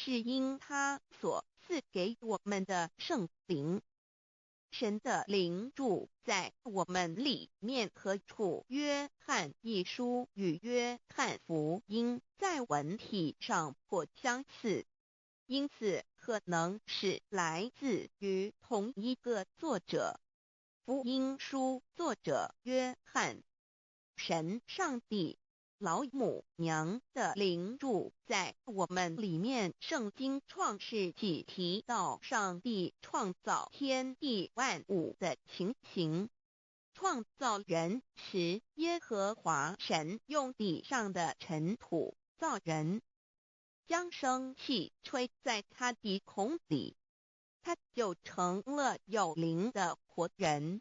是因他所赐给我们的圣灵。神的灵住在我们里面，何处？约翰一书与约翰福音在文体上颇相似，因此可能是来自于同一个作者。福音书作者约翰，神上帝老母娘的灵住在我们里面。圣经创世纪提到上帝创造天地万物的情形。创造人时，耶和华神用地上的尘土造人，将生气吹在他鼻孔里，他就成了有灵的活人。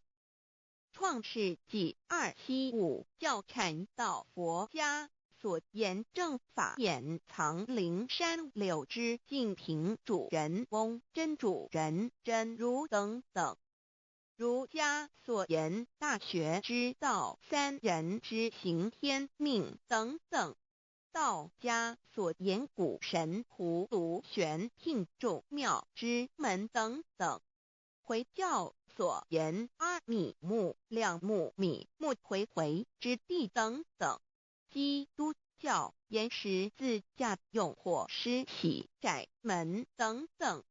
创世纪275教产到佛家所言正法掩藏灵山柳之净瓶主人翁真主人真如等等。儒家所言大学之道三人之行天命等等。道家所言古神葫芦玄牝众妙之门等等。回教所言阿米木亮木米木回回之地等等。基督教言十字架用火施洗窄门等等。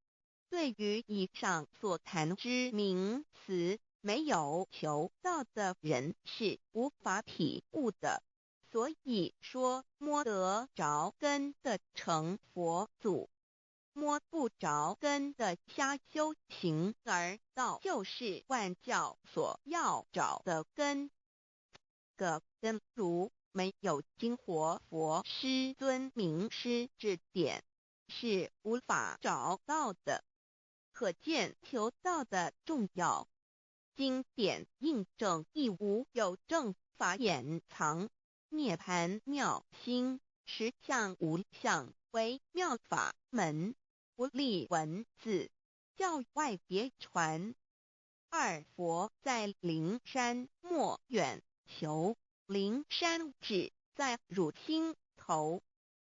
对于以上所谈之名词，没有求道的人是无法体悟的。所以说摸得着根的成佛祖，摸不着根的瞎修行，而道就是万教所要找的根。个根如没有经活佛师尊名师指点，是无法找到的。可见求道的重要。经典印证亦无有正法掩藏，涅盘妙心，实相无相，为妙法门，不立文字，教外别传。二佛在灵山莫远求，灵山只在汝心头。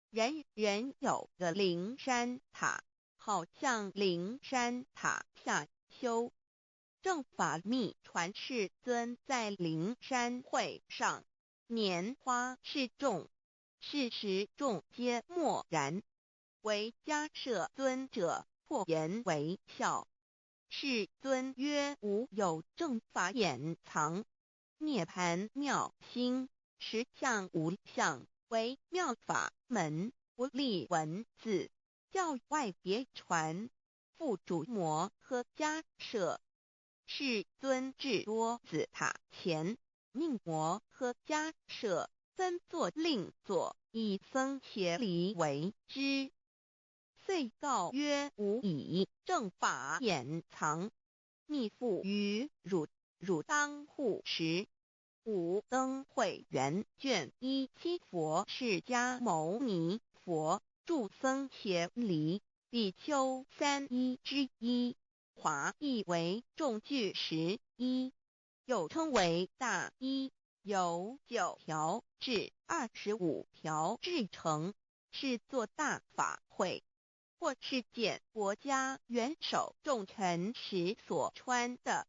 人人有个灵山塔，好像灵山塔下修。正法密传世尊在灵山会上，拈花示众，是时众皆默然，唯迦摄尊者破颜为笑。世尊曰：无有正法掩藏，涅盘妙心，实相无相，为妙法门，不立文字，教外别传。复主摩诃迦摄。世尊至多子塔前，命摩诃迦摄分作另作，以僧伽梨为之。遂告曰：吾以正法掩藏，密付于汝，汝当护持。五灯会元卷1佛释迦牟尼佛著僧伽梨比丘3之一。华译为众句11，又称为大一，由9条至25条制成，是作大法会，或是见国家元首重臣时所穿的。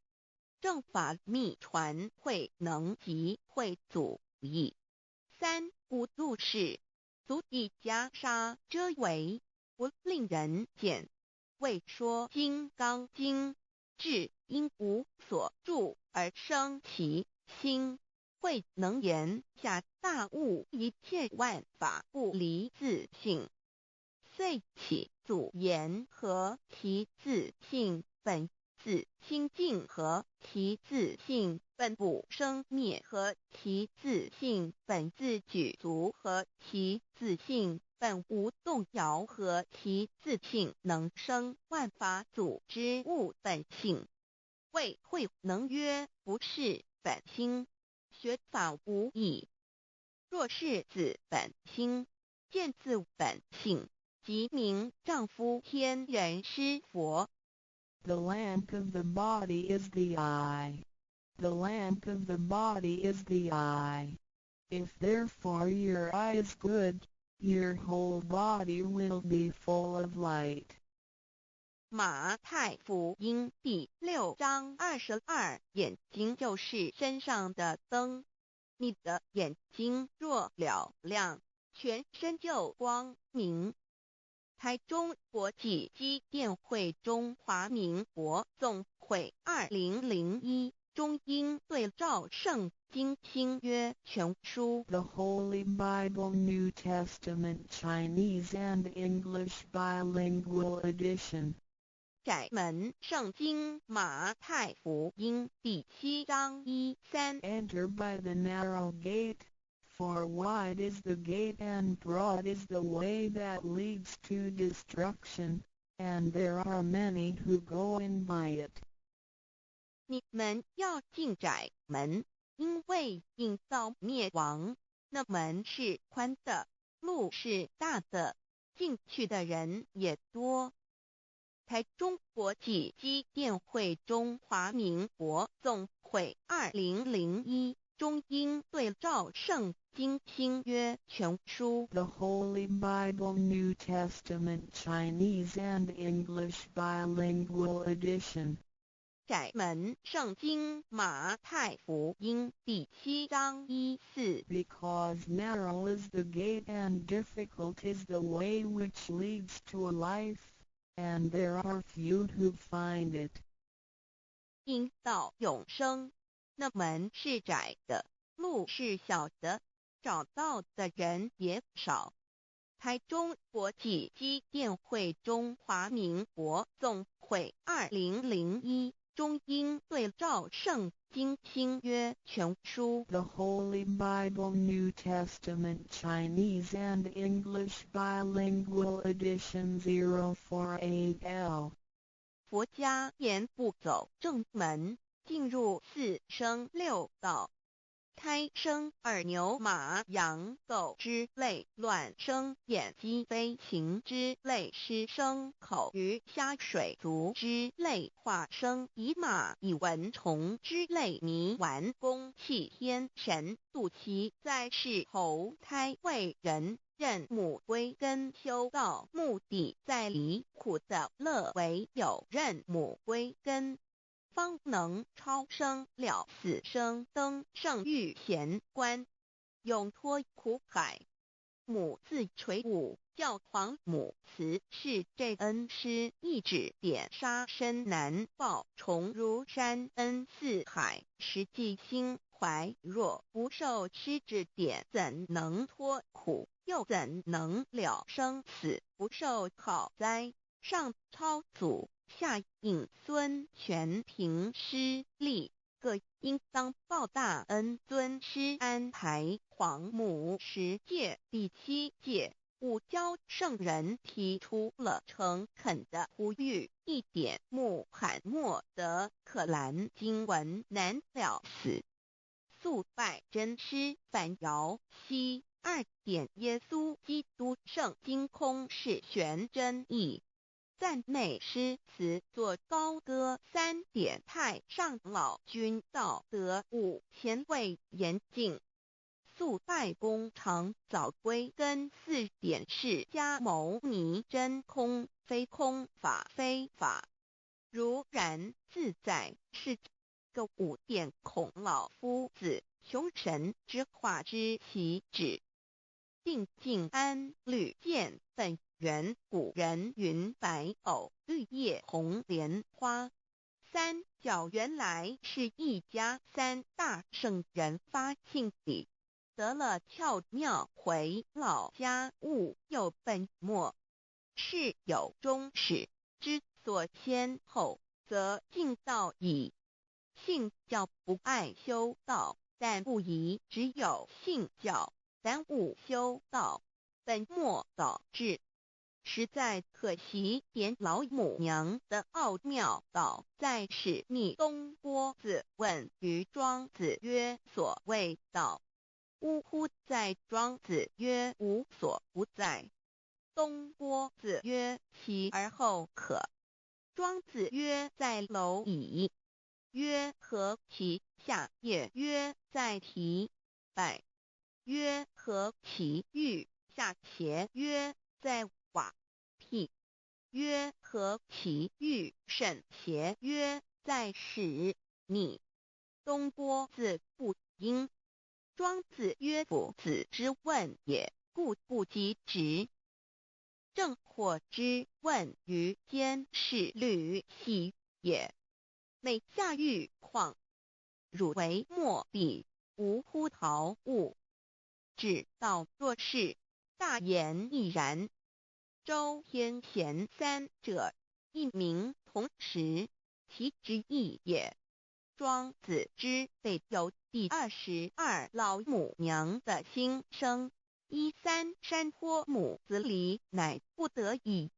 正法密传会能及会祖义。三无度世，足以袈裟遮为，不令人见。为说金刚经，至因无所住而生其心，慧能言下大悟一切万法不离自性。遂起祖言和其自性本自清净和其自性本不生灭和其自性本自具足和其自性本无动摇和其自性能生万法组之物本性。谓慧能曰：不是本心，学法无益。若是自本心，见自本性，即名丈夫天人师佛。The lamp of the body is the eye. The lamp of the body is the eye. If therefore your eye is good, Your whole body will be full of light. 马太福音第6章22，眼睛就是身上的灯。你的眼睛若了亮，全身就光明。台中国际机电会中华民国总会2001中英对照圣经新约全书 The Holy Bible New Testament Chinese and English Bilingual Edition. 窄门圣经马太福音第7章1-3 Enter by the narrow gate, for wide is the gate and broad is the way that leads to destruction, and there are many who go in by it. 你们要进窄门，因为引到灭亡，那门是宽的，路是大的，进去的人也多。台中国际机电会中华民国总会2001中英对照圣经新约全书 The Holy Bible New Testament Chinese and English Bilingual Edition. 窄门圣经马太福音第7章1-4 Because narrow is the gate and difficult is the way which leads to life, and there are few who find it. 因到永生，那门是窄的，路是小的，找到的人也少。台中国际机电会中华民国总会2001中英对照圣经新约全书 The Holy Bible New Testament Chinese and English Bilingual Edition 048L. 佛家言不走正门，进入4生6道。胎生耳牛马羊狗之类，卵生眼鸡飞禽之类，湿生口鱼虾水族之类，化生以马以蚊虫之类，泥丸公气天神肚脐在世投胎为人，任母归根修道，目的在离苦的乐，唯有任母归根，方能超生了死生，登圣域贤官，永脱苦海。母自垂武，教皇母慈是这恩师，一指点杀身难报，重如山恩似海，实际心怀若不受师指点，怎能脱苦？又怎能了生死？不受好灾，上超祖，下引孙，全凭师力，各应当报大恩。尊师安排皇母10诫，第7诫，五教圣人提出了诚恳的呼吁，一点穆罕默德可兰经文难了死，肃拜真师反摇西。2点耶稣基督圣经空是玄真义，赞美诗词作高歌。3点太上老君道德5前卫严谨，肃拜公常早归根。4点释迦牟尼真空非空，法非法，如然自在是个5点孔老夫子雄神之化之其旨，定静安律见本源。古人云白藕绿叶红莲花。3角原来是一家3大圣人发庆礼，得了窍妙，回老家务有本末，事有终始，之所先后，则敬道矣。信教不爱修道，但不宜只有信教，耽误修道，本末倒置。实在可惜，点老母娘的奥妙道在使逆东郭子问于庄子曰：所谓道，呜呼！在庄子曰：无所不在。东郭子曰：其而后可。庄子曰：在蝼蚁。曰：何其下也？曰：在蹄。百。曰：何其欲？下桀曰：在瓦辟。曰：何其欲甚？桀曰：在使你。东郭子不应。庄子曰：夫子之问也，故不及直。正或之问于监视履兮也。每下欲况，汝为莫彼，吾乎陶物。指道若是，大言亦然。周天贤三者，一名同时，其之义也。庄子之备有第22老母娘的心声。13山坡母子离，乃不得已。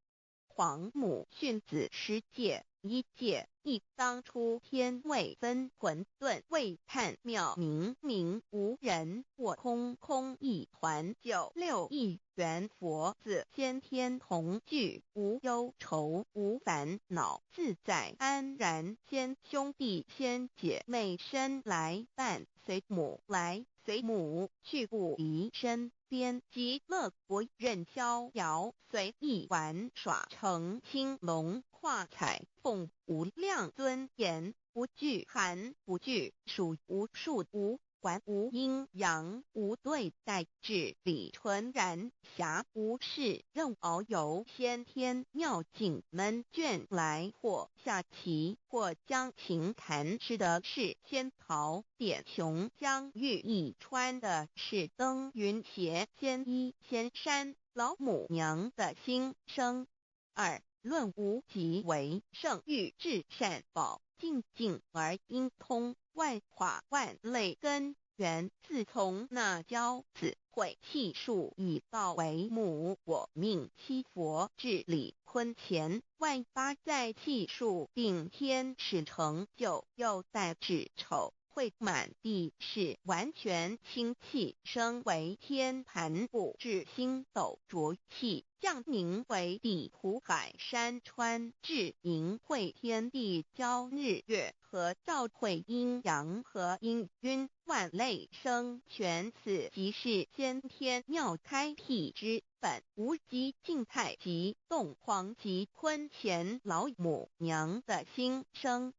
皇母训子10戒，1戒亦当初天未分，混沌未判，渺冥冥无人，我空空一团。96亿元佛子先天同聚，无忧愁无烦恼，自在安然。先兄弟先姐妹生来伴随母来随母去，不离身边。极乐国任逍遥，随意玩耍，成青龙化彩凤，无量尊严，不惧寒不惧暑，无数无管无阴阳，无对待，至理纯然，暇无事任遨游。先天妙境门卷来，或下棋，或将琴弹，吃的是仙桃点琼浆玉一川的是登云斜仙衣仙山。老母娘的心声。2论无极为圣欲至善宝，静静而应通，万化万类根源，自从那骄子会气数以道为母，我命七佛治理坤乾，万八在气数定天使成就，又待至丑会满地是完全清气，升为天盘部，至星斗浊气，降明为地土海山川，至明会天地交日月和照会阴阳和阴晕，万类生全，此即是先天妙开辟之本。无极静态及动黄及坤乾老母娘的心声。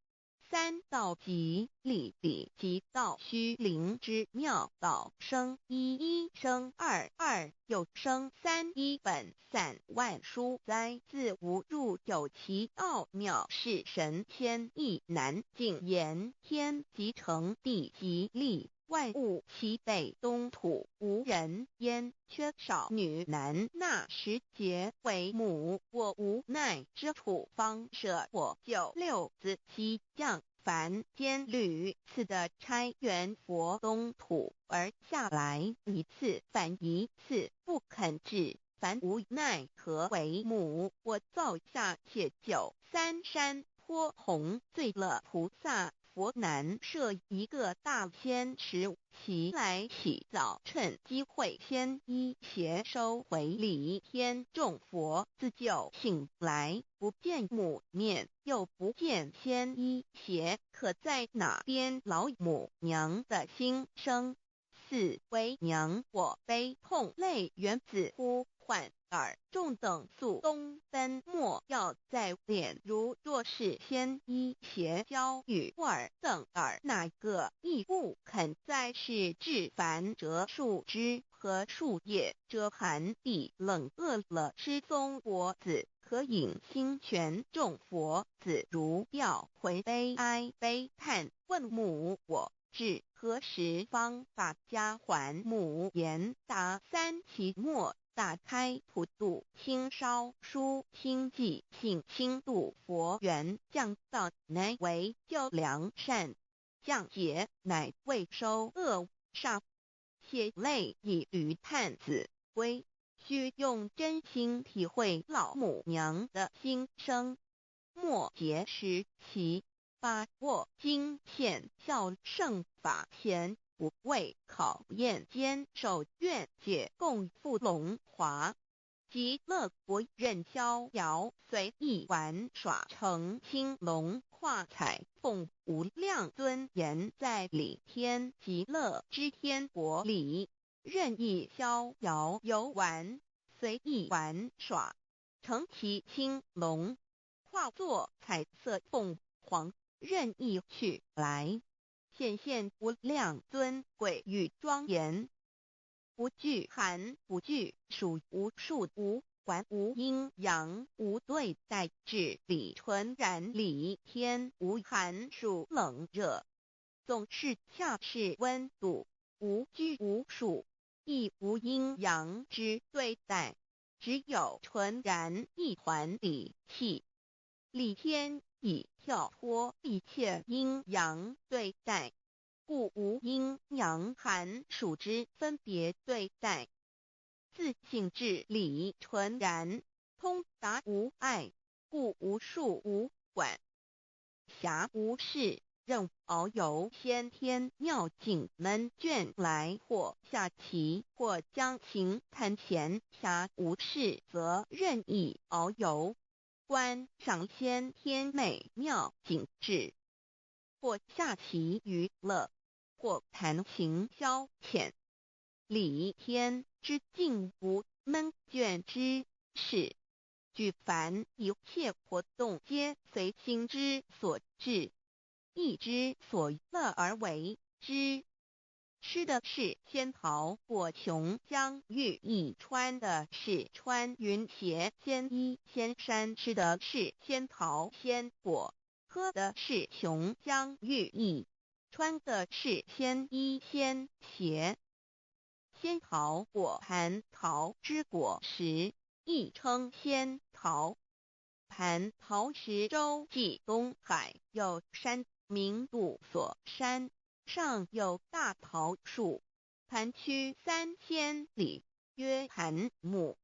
3道即理理即道虚灵之妙道生一生二又生三，一本散万殊哉，自无入有其奥妙，是神天意难尽言。天即成，地即立，万物其北东土，无人焉，缺少女男。那时节为母，我无奈之处，方舍我96子西降凡间屡次的差援佛东土，而下来一次反一次，不肯治。凡无奈何为母，我造下且93山坡弘罪了菩萨。佛南设一个大仙池，其来起早，趁机会先一邪收回礼。天众佛自救醒来，不见母面，又不见先一邪，可在哪边？老母娘的心声。4为娘，我悲痛泪源自呼唤耳。众等速东奔，莫要再敛。如若是先一邪教与尔等耳，哪个亦不肯再是至凡折树枝和树叶，遮寒地冷，饿了失踪佛子，可引心泉。众佛子如吊回悲哀悲叹，问母我至何时方把家还母？言答3期末，打开普度清烧书清寂性清度佛缘，降道乃为救良善，降劫乃为收恶煞。血泪以于叹子归，须用真心体会老母娘的心声。末节时期，把握经现效圣法前，不畏考验，坚守愿解，共赴龙华。极乐国任逍遥，随意玩耍，成青龙化彩凤，无量尊严，在理天极乐之天国里。任意逍遥游玩，随意玩耍，乘其青龙，化作彩色凤凰，任意去来，显现无量尊贵与庄严。不惧寒，不惧暑，无数无管，无阴阳，无对待治理，纯然理天，无寒暑冷热，总是恰是温度，无拘无束，亦无阴阳之对待，只有纯然一团理气。理天以跳脱一切阴阳对待，故无阴阳寒暑之分别对待，自性至理纯然，通达无碍，故无束无管，暇无事，任遨游先天妙境门卷来，或下棋，或将琴弹弦，暇无事则任意遨游，观赏先天美妙景致，或下棋娱乐，或弹琴消遣。理天之境无闷倦之事，举凡一切活动皆随心之所至，意之所乐而为之。吃的是仙桃果琼浆玉液，穿的是穿云鞋仙衣仙衫，吃的是仙桃仙果，喝的是琼浆玉液，穿的是仙衣仙鞋。仙桃果蟠桃之果实，亦称仙桃。蟠桃实洲际东海有山，名杜所山，上有大桃树，盘曲3000里，曰蟠木。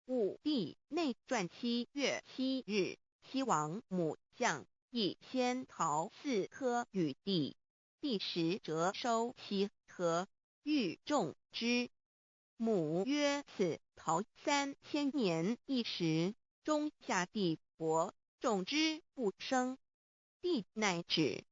武帝内传7月7日，西王母将以仙桃4颗与帝，帝时折收其核，欲种之。母曰：此桃3000年一时，中下地薄，种之不生。帝乃止。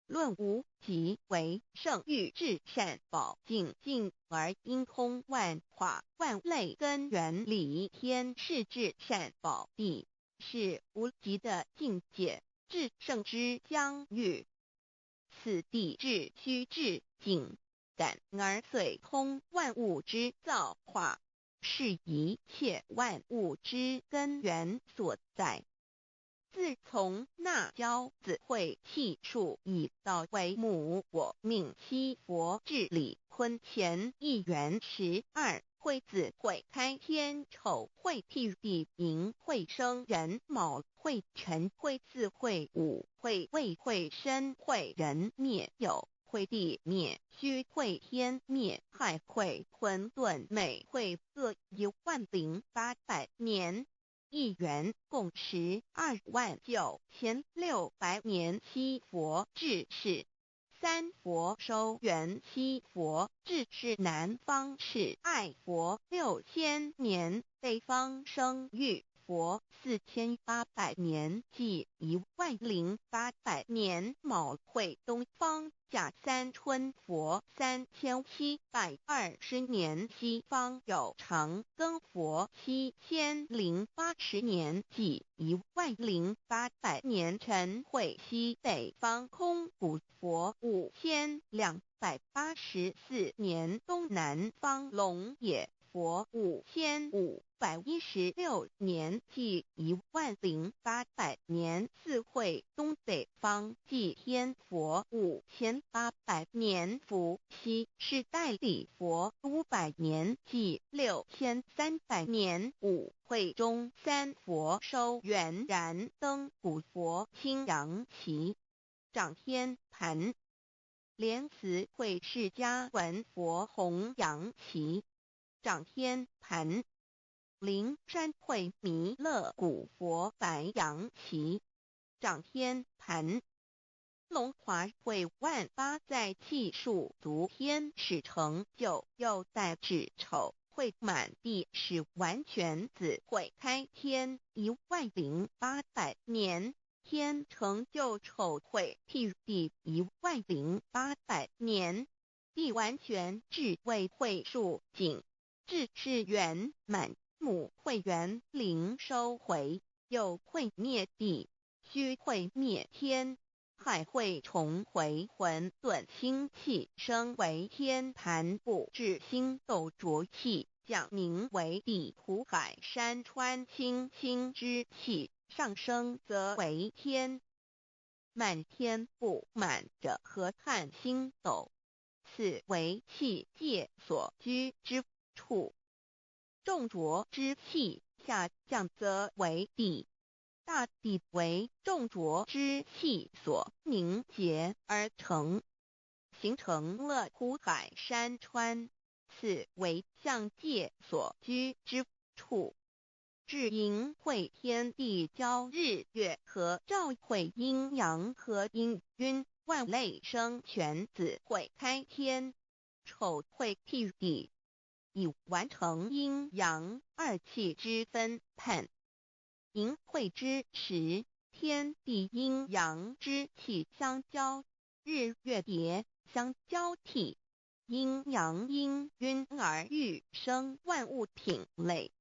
论无极为圣欲至善宝净净而因通万化万类根源理天是至善宝地，是无极的境界，至圣之疆域。此地至虚至静，感而遂通万物之造化，是一切万物之根源所在。自从那骄子会气数以道为母，我命七佛治理坤乾一元12，会子会开天丑，会辟地寅，会生人卯，会辰会巳，会午，会未，会申，会人灭酉，会地灭戌，会天灭亥，会混沌昧，会各10800年。一元共129600年。七佛治世，三佛收元，七佛治世南方是爱佛6000年，北方生玉佛4800年，即10800年。卯会东方甲三春佛3720年，西方有长庚佛7080年，即10800年。辰会西北方空谷佛5284年，东南方龙野佛5516年，即10800年。四会东北方祭天佛5800年，伏羲是代理佛500年，即6300年。五会中三佛收元然灯古佛青阳旗，掌天盘。莲慈会释迦文佛红阳旗，掌天盘。灵山会弥勒古佛白阳旗，掌天盘。龙华会万八在气数足天使成就，又在指丑会满地是完全子会开天10800年，天成就丑会辟地10800年。地完全至为会数景，至是圆满，母会元灵收回，又会灭地，虚会灭天，海会重回混沌星气，生为天盘部至星斗浊气，降凝为地土海山川清清之气，上升则为天。满天不满者河汉星斗，此为气界所居之处。重浊之气下降则为地，大地为重浊之气所凝结而成，形成了土海山川，此为象界所居之处。至阴会天地交日月和照会阴阳和阴晕，万类生全子会开天，丑会替地，以完成阴阳二气之分判。寅会之时，天地阴阳之气相交，日月叠相交替，阴阳阴晕而育生万物品类。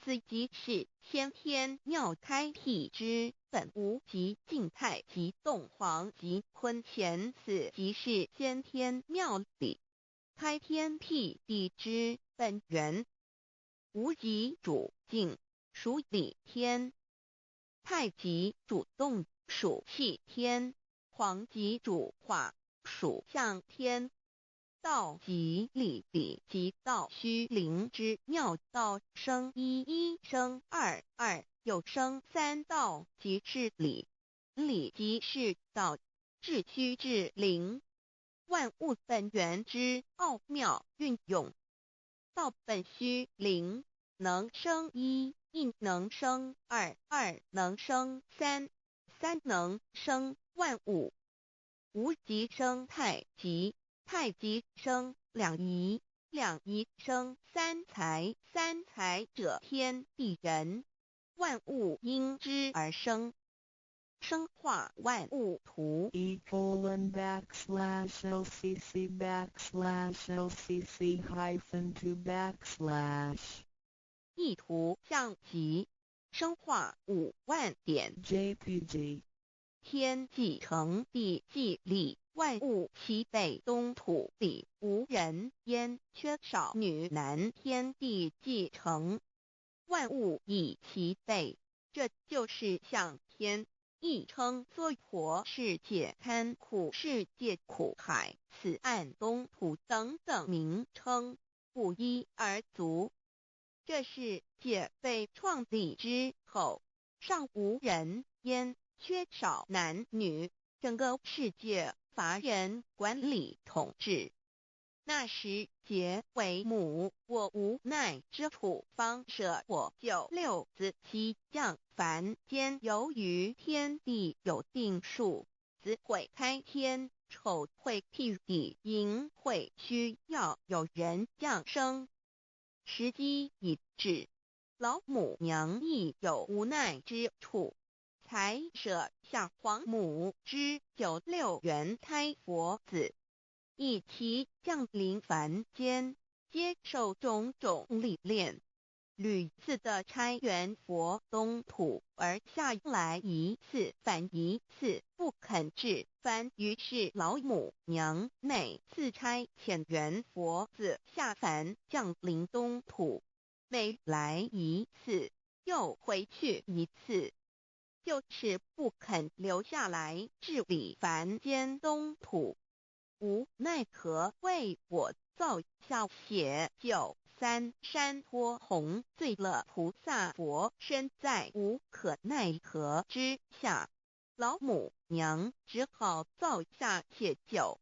此即是先天妙开辟之本无极静态及动黄及坤乾，此即是先天妙理开天辟地之本源。无极主静，属理天；太极主动，属气天；黄极主化，属象天。道即理理即道虚灵之妙道，生一一生二二又生三道，即是理，理即是道，至虚至灵，万物本源之奥妙运用。道本虚灵，能生一，一能生二，二能生三，三能生万物。无极生太极，太极生两仪，两仪生三才，三才者天地人，万物因之而生，生化万物图。e://LCC/LCC-2/ 意图象棋，生化5万点 JPG。天既成地既立，万物其备，东土里无人焉，缺少女男，天地既成，万物以其备，这就是象天。亦称娑婆世界、贪苦世界、苦海、此岸、东土等等名称，不一而足。这世界被创立之后，尚无人焉，缺少男女，整个世界乏人管理统治。那时桀为母，我无奈之处，方舍我救六子妻降凡间。由于天地有定数，子会开天，丑会替地，寅会需要有人降生。时机已至，老母娘亦有无奈之处，才舍下皇母之九六元胎佛子，以其降临凡间，接受种种历练，屡次的差援佛东土，而下来一次反一次不肯至凡，于是老母娘每次差遣援佛子下凡降临东土，每来一次又回去一次，就是不肯留下来治理凡间东土。无奈何为我造下血救三山托洪罪了菩萨佛，身在无可奈何之下，老母娘只好造下血救。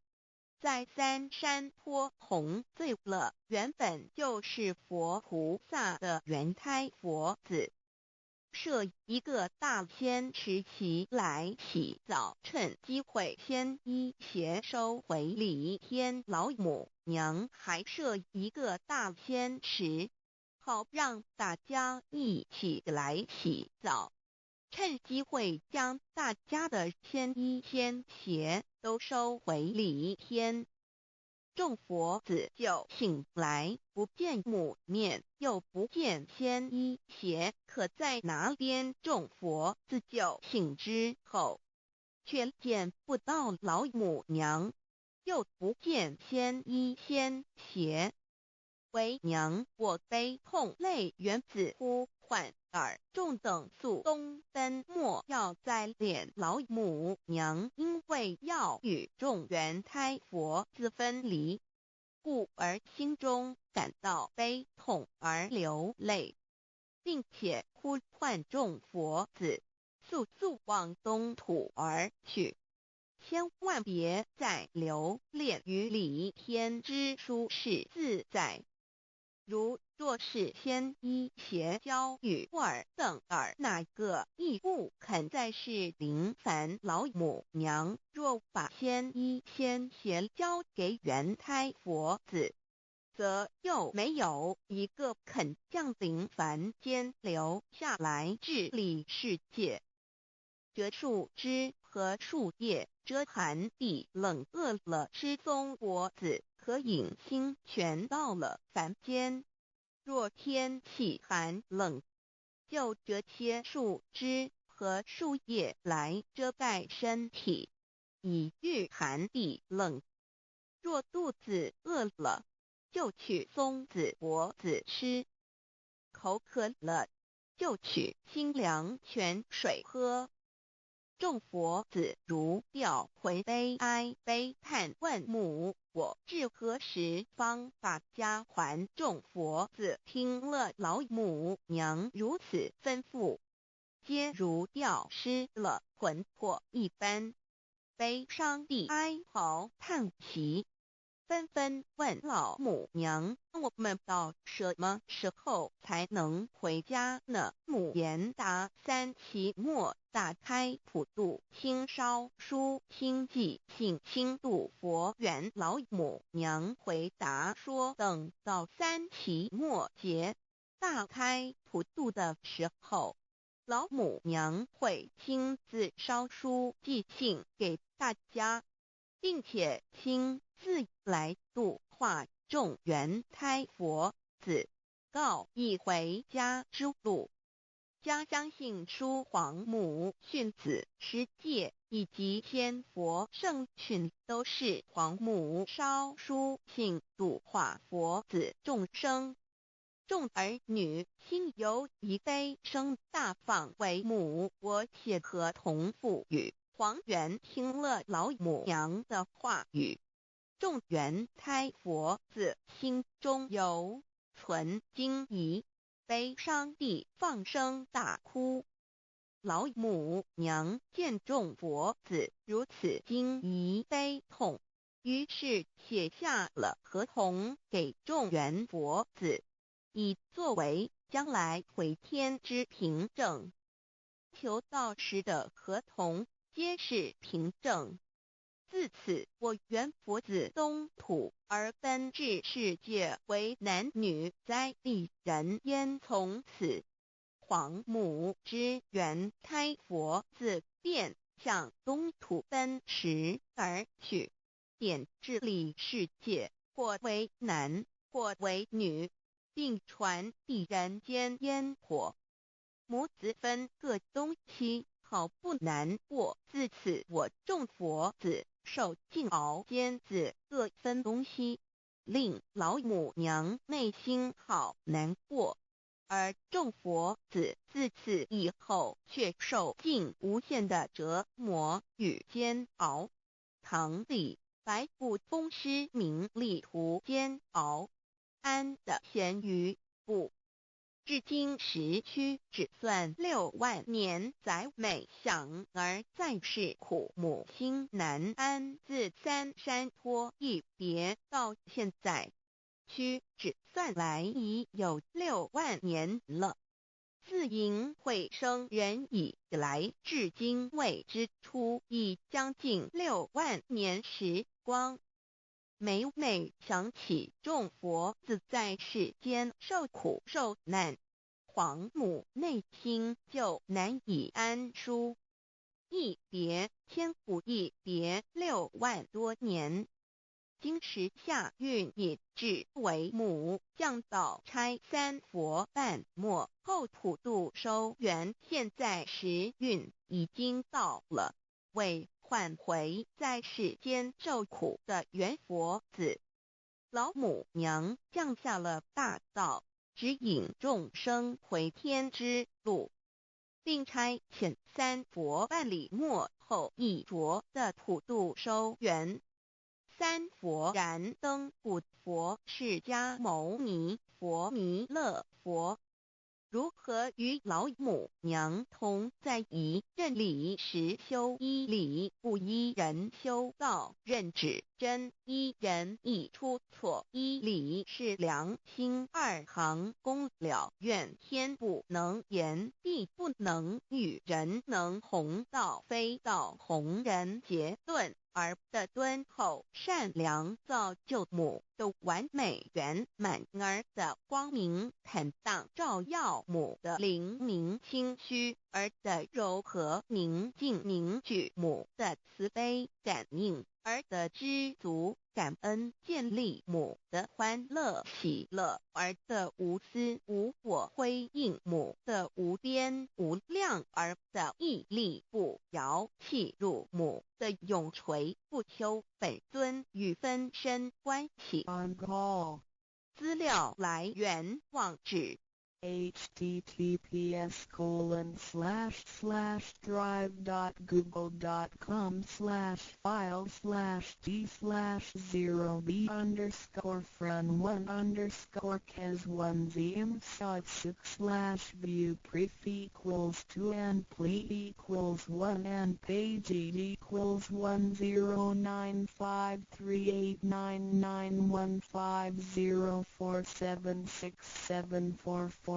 在三山托洪罪了原本就是佛菩萨的原胎佛子，设一个大仙池其来洗澡，趁机会先一邪收回礼天。老母娘还设一个大仙池，好让大家一起来洗澡，趁机会将大家的仙衣仙鞋都收回礼天。众佛子就醒来，不见母面，又不见牵衣鞋，可在哪边？众佛子就醒之后，却见不到老母娘，又不见牵衣牵鞋。为娘，我悲痛泪源自呼唤耳，众等速东奔，莫要再敛老母娘，因为要与众元胎佛子分离，故而心中感到悲痛而流泪，并且呼唤众佛子速速往东土而去，千万别再留恋于理天之舒适自在。若是牵衣鞋交与尔等儿，哪个亦不肯再是临凡老母娘？若把牵衣牵鞋交给元胎佛子，则又没有一个肯降临凡间留下来治理世界。这树枝和树叶遮寒地冷，饿了吃松果子，可引清泉到了凡间。若天气寒冷，就折些树枝和树叶来遮盖身体，以御寒地冷。若肚子饿了，就取松子果子吃；口渴了，就取清凉泉水喝。众佛子如吊魂悲哀悲叹，问母：我至何时方把家还？众佛子听了老母娘如此吩咐，皆如吊失了魂魄一般，悲伤地哀嚎叹息，纷纷问老母娘：我们到什么时候才能回家呢？母言答：三期末打开普度清烧书清寂信清度佛缘。老母娘回答说：等到三期末节大开普度的时候，老母娘会亲自烧书寄信给大家，并且亲自来度化众元胎佛子，告一回家之路。家相信书皇母训子师戒以及天佛圣训，都是皇母烧书信度化佛子众生。众儿女心有一悲生大放为母，我且合同赋予。皇元听了老母娘的话语，众元胎佛子心中有存惊疑，悲伤地放声大哭。老母娘见众佛子如此惊疑悲痛，于是写下了合同给众元佛子，以作为将来回天之凭证。求道时的合同皆是凭证。自此，我元佛子东土而奔至世界为男女灾地人焉。从此，皇母之元胎佛子便向东土奔驰而去，点治理世界，或为男，或为女，并传递人间烟火。母子分各东西，好不难过。自此，我众佛子受尽熬煎子各分东西，令老母娘内心好难过。而众佛子自此以后却受尽无限的折磨与煎熬。唐李白骨风师名利图煎熬，安的咸鱼不。至今时区只算6万年，载美享而在世苦，母亲难安。自三山托一别到现在，区只算来已有6万年了。自寅会生人以来，至今未知出，已将近6万年时光。每每想起众佛子在世间受苦受难，皇母内心就难以安舒。一别千古一别6万多年，经时下运引至为母，降到差3佛半末后普度收圆，现在时运已经到了，为换回在世间受苦的圆佛子。老母娘降下了大道，指引众生回天之路，并差遣3佛半里末后一着的普度收圆。3佛燃灯古佛释迦牟尼佛弥勒佛，如何与老母娘同在一任理时修一理，不一人修道，任指真一人一出错，一理是良心2行公了愿，天不能言，地不能喻，人能弘道，非道弘人结论。而的敦厚善良造就母的完美圆满，儿的光明坦荡照耀母的灵明清虚，儿的柔和宁静凝聚母的慈悲感应，儿的知足感恩建立母的欢乐喜乐，儿的无私无我辉映母的无边无量，儿的屹立不摇弃入母的永垂不朽本尊与分身关系。资料来源网址https://drive.google.com/files/d/0b_cas1zim/6/view pref equals 2 and ple equals 1 and page equals 109538991504767448305.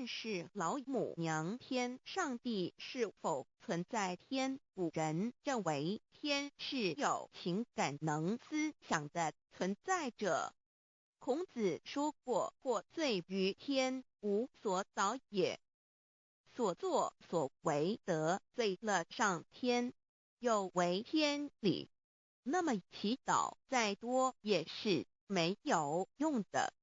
但是老母娘天上帝是否存在天？古人认为天是有情感能思想的存在者。孔子说过，或罪于天，无所导也。所作所为得罪了上天，有违天理，那么祈祷再多也是没有用的。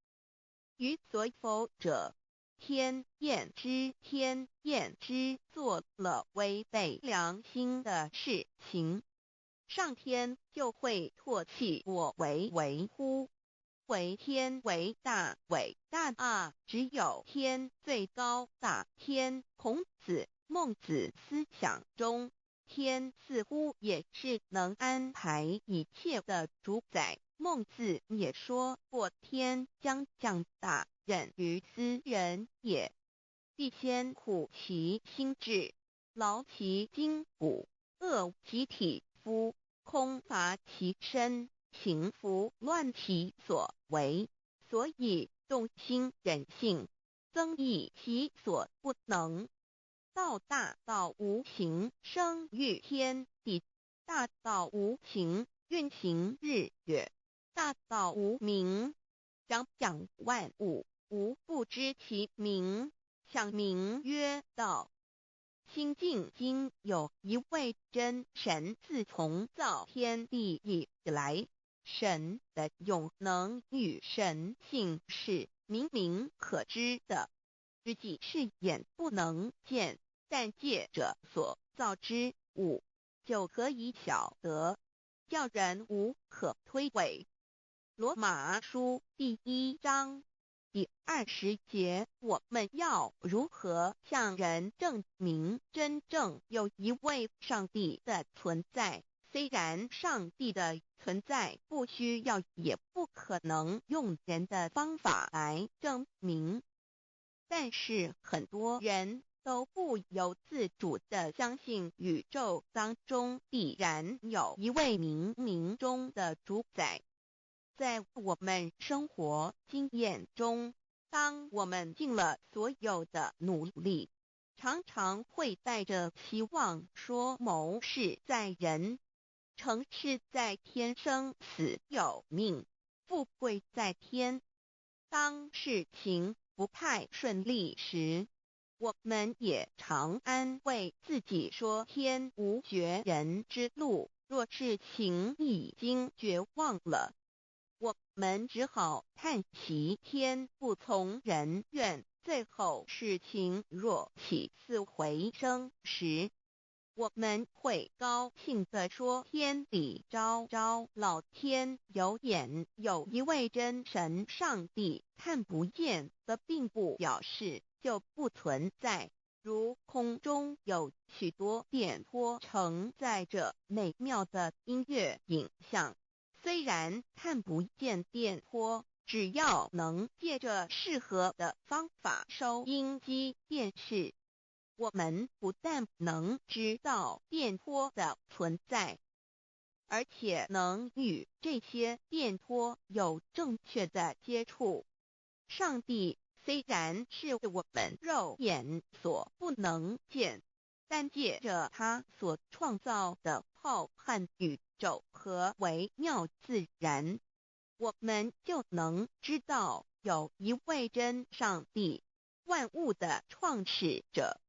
予所否者，天厌之，天厌之，做了违背良心的事情，上天就会唾弃我为乎？为天为大，伟大啊！只有天最高大天。孔子、孟子思想中，天似乎也是能安排一切的主宰。孟子也说过：“天将降大任于斯人也，必先苦其心志，劳其筋骨，饿其体肤，空乏其身，情拂乱其所为，所以动心忍性，增益其所不能。道大道无形，生育天地；大道无情，运行日月；大道无名，掌万物，无不知其名，象名曰道。”心静经有一位真神，自从造天地以来，神的永能与神性是明明可知的，实际是眼不能见，但借着所造之物，就可以晓得，叫人无可推诿。罗马书第1章第20节，我们要如何向人证明真正有一位上帝的存在？虽然上帝的存在不需要也不可能用人的方法来证明，但是很多人都不由自主地相信宇宙当中必然有一位冥冥中的主宰。在我们生活经验中，当我们尽了所有的努力，常常会带着希望说谋事在人，成事在天，生死有命，富贵在天。当事情不太顺利时，我们也常安慰自己说天无绝人之路，若事情已经绝望了，我们只好叹息天不从人愿。最后事情若起死回生时，我们会高兴地说天理昭昭，老天有眼，有一位真神上帝，看不见的并不表示就不存在。如空中有许多电波承载着美妙的音乐影像，虽然看不见电波，只要能借着适合的方法收音机、电视，我们不但能知道电波的存在，而且能与这些电波有正确的接触。上帝虽然是我们肉眼所不能见，但借着他所创造的浩瀚宇宙和微妙自然，我们就能知道有一位真上帝，万物的创始者，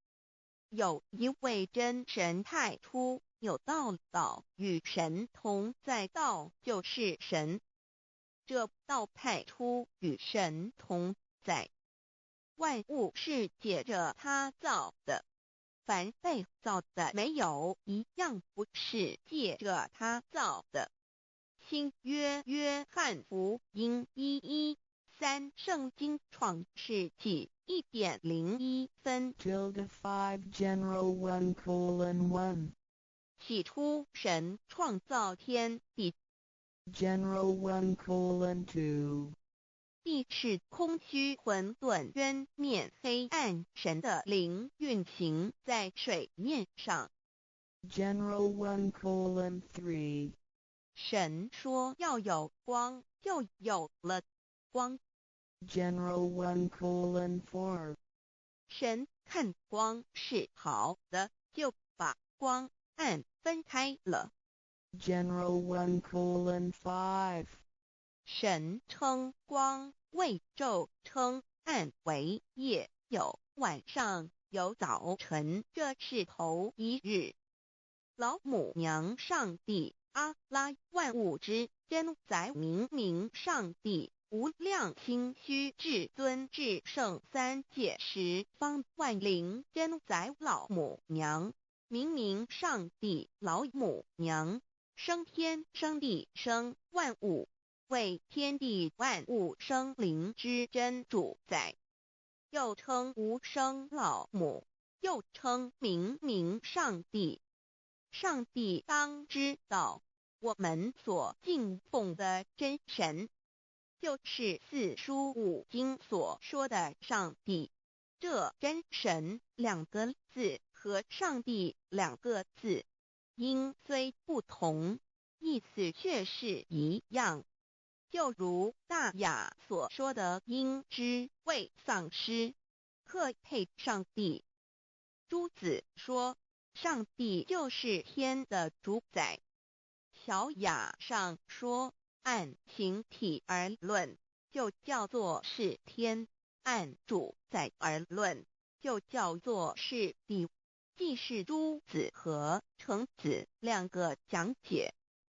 有一位真神太初有道与神同在，道就是神，这道派出与神同在，万物是借着他造的，凡被造的没有一样不是借着他造的。新约约翰福音1:13，圣经创世纪1.01分。5 General 1:1 起初神创造天地。General 1:2 地是空虚混沌渊面黑暗，神的灵运行在水面上。General 1:3 神说要有光，就有了光。General 1:4神看光是好的，就把光暗分开了。General 1:5神称光为昼，称暗为夜，有晚上，有早晨，这是头一日。老母娘上帝阿拉，万物之真宰明明上帝，无量清虚至尊至圣三界十方万灵真宰老母娘，明明上帝老母娘，生天生地生万物，为天地万物生灵之真主宰，又称无生老母，又称明明上帝。上帝当知道，我们所敬奉的真神，就是四书五经所说的上帝。这真神两个字和上帝两个字，音虽不同，意思却是一样。就如大雅所说的鹰之谓丧尸，鹤配上帝。朱子说，上帝就是天的主宰。小雅上说，按形体而论，就叫做是天；按主宰而论，就叫做是地。既是朱子和程子两个讲解，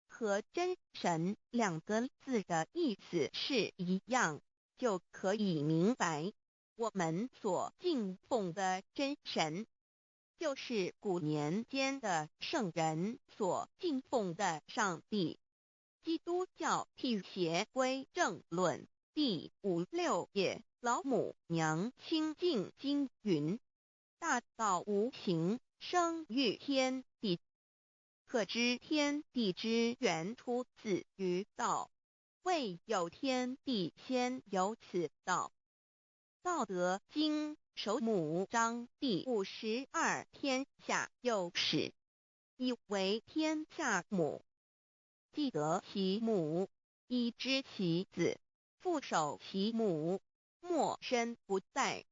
和真神两个字的意思是一样，就可以明白，我们所敬奉的真神，就是古年间的圣人所敬奉的上帝。基督教辟邪归正论第56页，老母娘清净经云：大道无形，生育天地，可知天地之源出自于道，未有天地，先有此道。道德经首母章第52，天下有始，以为天下母。既得其母，以知其子，父守其母，莫身不殆。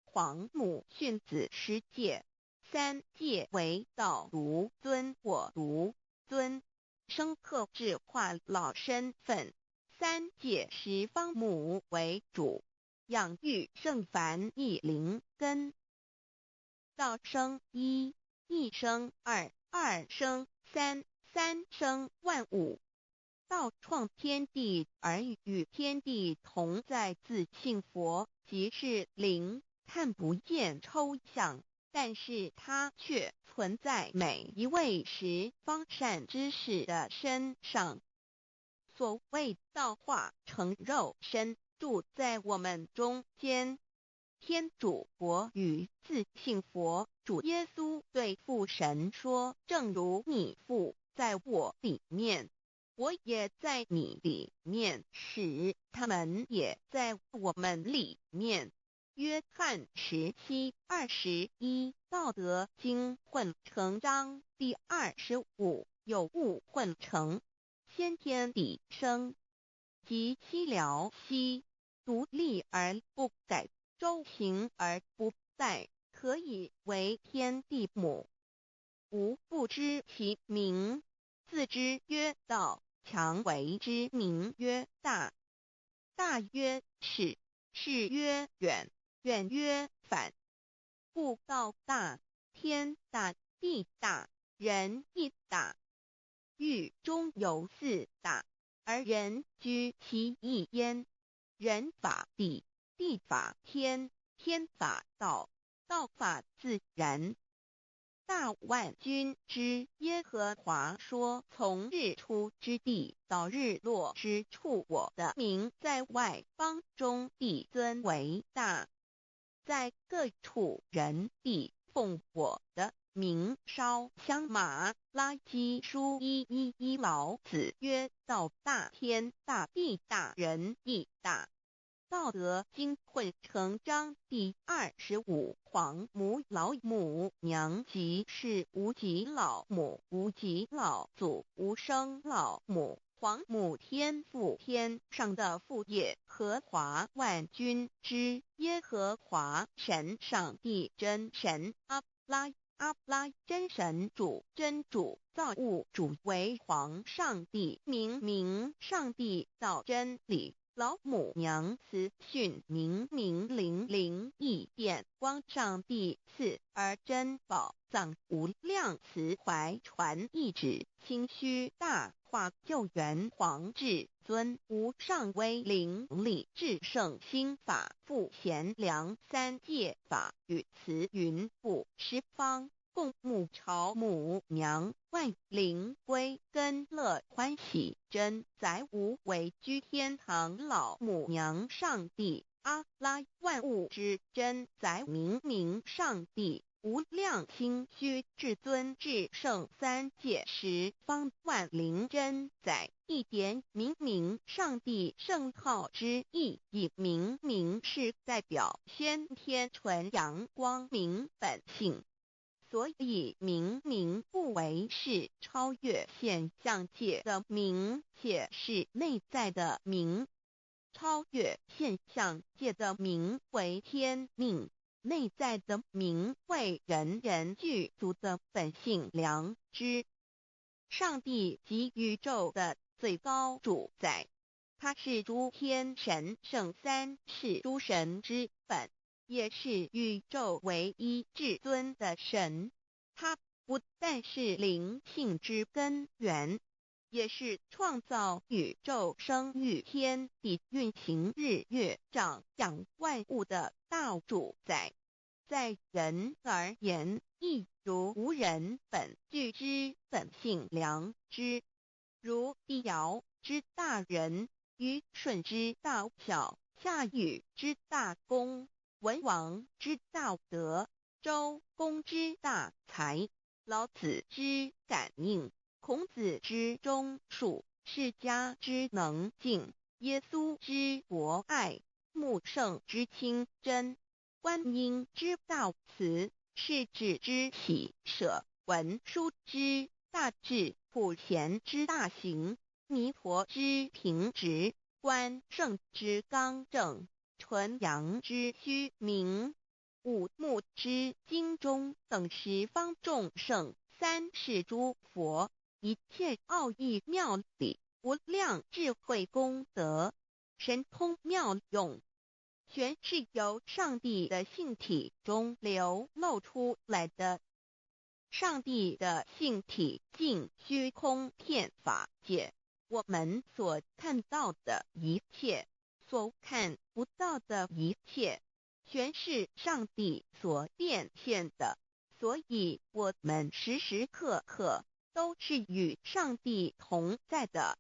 皇母训子十戒，三戒为道如尊我如尊，生克制化老身份。三戒十方母为主，养育圣凡一灵根。道生一，一生二，二生三，三生万物。道创天地而与天地同在，自性佛，即是灵，看不见抽象，但是它却存在每一位十方善知识的身上。所谓道化成肉身，住在我们中间。天主国与自性佛主耶稣对父神说，正如你父在我里面，我也在你里面，使他们也在我们里面。约翰17:21，道德经混成章第25，有物混成，先天地生，即其辽兮，独立而不改，周行而不殆，可以为天地母。吾不知其名，自之曰道，强为之名曰大。大曰始，始曰远，远曰反。故道大，天大，地大，人亦大。狱中有四大，而人居其一焉。人法地，地法天，天法道，道法自然。大万军之耶和华说，从日出之地到日落之处，我的名在外邦中必尊为大。在各处人必奉我的名烧香。马拉基书1:11，老子曰：道大，天大，地大，人亦大。道德经混成章第25，皇母老母娘即是无极老母，无极老祖，无生老母。皇母天父，天上的父耶和华万军之耶和华神上帝真神阿拉真神主真主造物主为皇上帝明上帝造真理。老母娘慈训明灵异变光上帝赐而真宝藏无量慈怀传意旨清虚大化救援皇至尊无上威灵力至圣心法复贤良三界法与慈云布十方共沐朝母娘万灵归根乐欢喜真载无为居天堂老母娘上帝阿拉万物之真载明上帝无量清虚至尊至圣三界十方万灵真载一点明上帝圣号之意以明是代表先天纯阳光明本性。所以明不为是超越现象界的明，且是内在的明。超越现象界的明为天命，内在的明为人具足的本性良知。上帝及宇宙的最高主宰，他是诸天神圣三世诸神之本。也是宇宙唯一至尊的神，他不但是灵性之根源，也是创造宇宙生育天地运行日月长养万物的大主宰。在人而言，亦如无人本具之本性良知，如地尧之大仁，虞舜之大巧，夏禹之大功，文王之道德，周公之大才，老子之感应，孔子之忠恕，释迦之能静，耶稣之博爱，穆圣之清真，观音之道慈，世子之喜舍，文殊之大智，普贤之大行，弥陀之平直，关圣之刚正，纯阳之虚明，五目之精中等十方众圣，三世诸佛，一切奥义妙理，无量智慧功德，神通妙用，全是由上帝的性体中流露出来的。上帝的性体尽虚空遍法界，我们所看到的一切，所看不到的一切，全是上帝所变现的。所以我们时时刻刻都是与上帝同在的。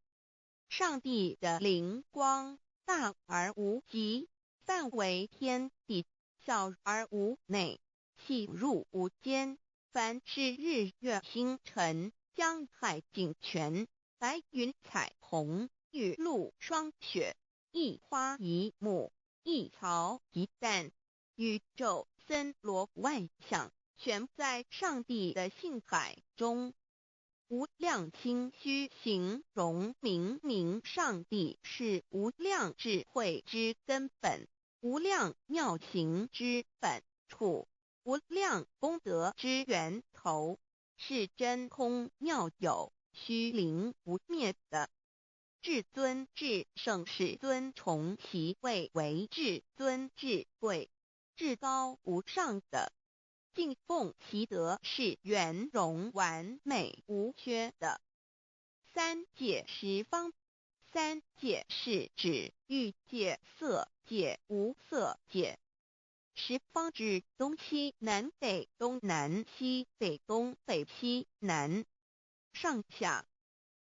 上帝的灵光大而无极，范围天地，小而无内，细入无间。凡是日月星辰，江海井泉，白云彩虹，雨露霜雪，一花一木，一草一蛋，宇宙森罗万象，全在上帝的性海中。无量清虚形容明上帝是无量智慧之根本，无量妙行之本处，无量功德之源头，是真空妙有，虚灵不灭的。至尊至圣世尊崇其位为至尊至贵，至高无上的。敬奉其德是圆融完美无缺的。三界十方，三界是指欲界、色界、无色界。十方指东西南北东南西北东北西南上下，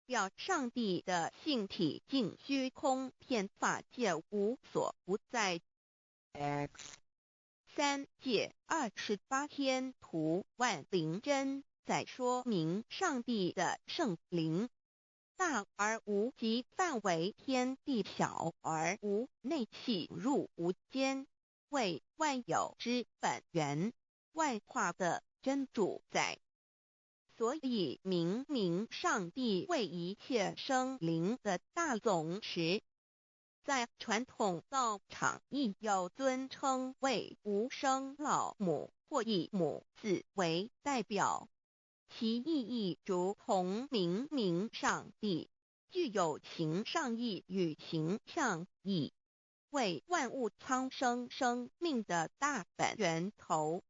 表上帝的性体尽虚空遍法界无所不在。 X 三界28天图万灵真在说明上帝的圣灵大而无极，范围天地，小而无内，细入无间，为万有之本源，万化的真主宰。所以明明上帝为一切生灵的大总持，在传统道场亦有尊称为无生老母或以母字为代表，其意义如同明明上帝具有形上义与形象义，为万物苍生生命的大本源头。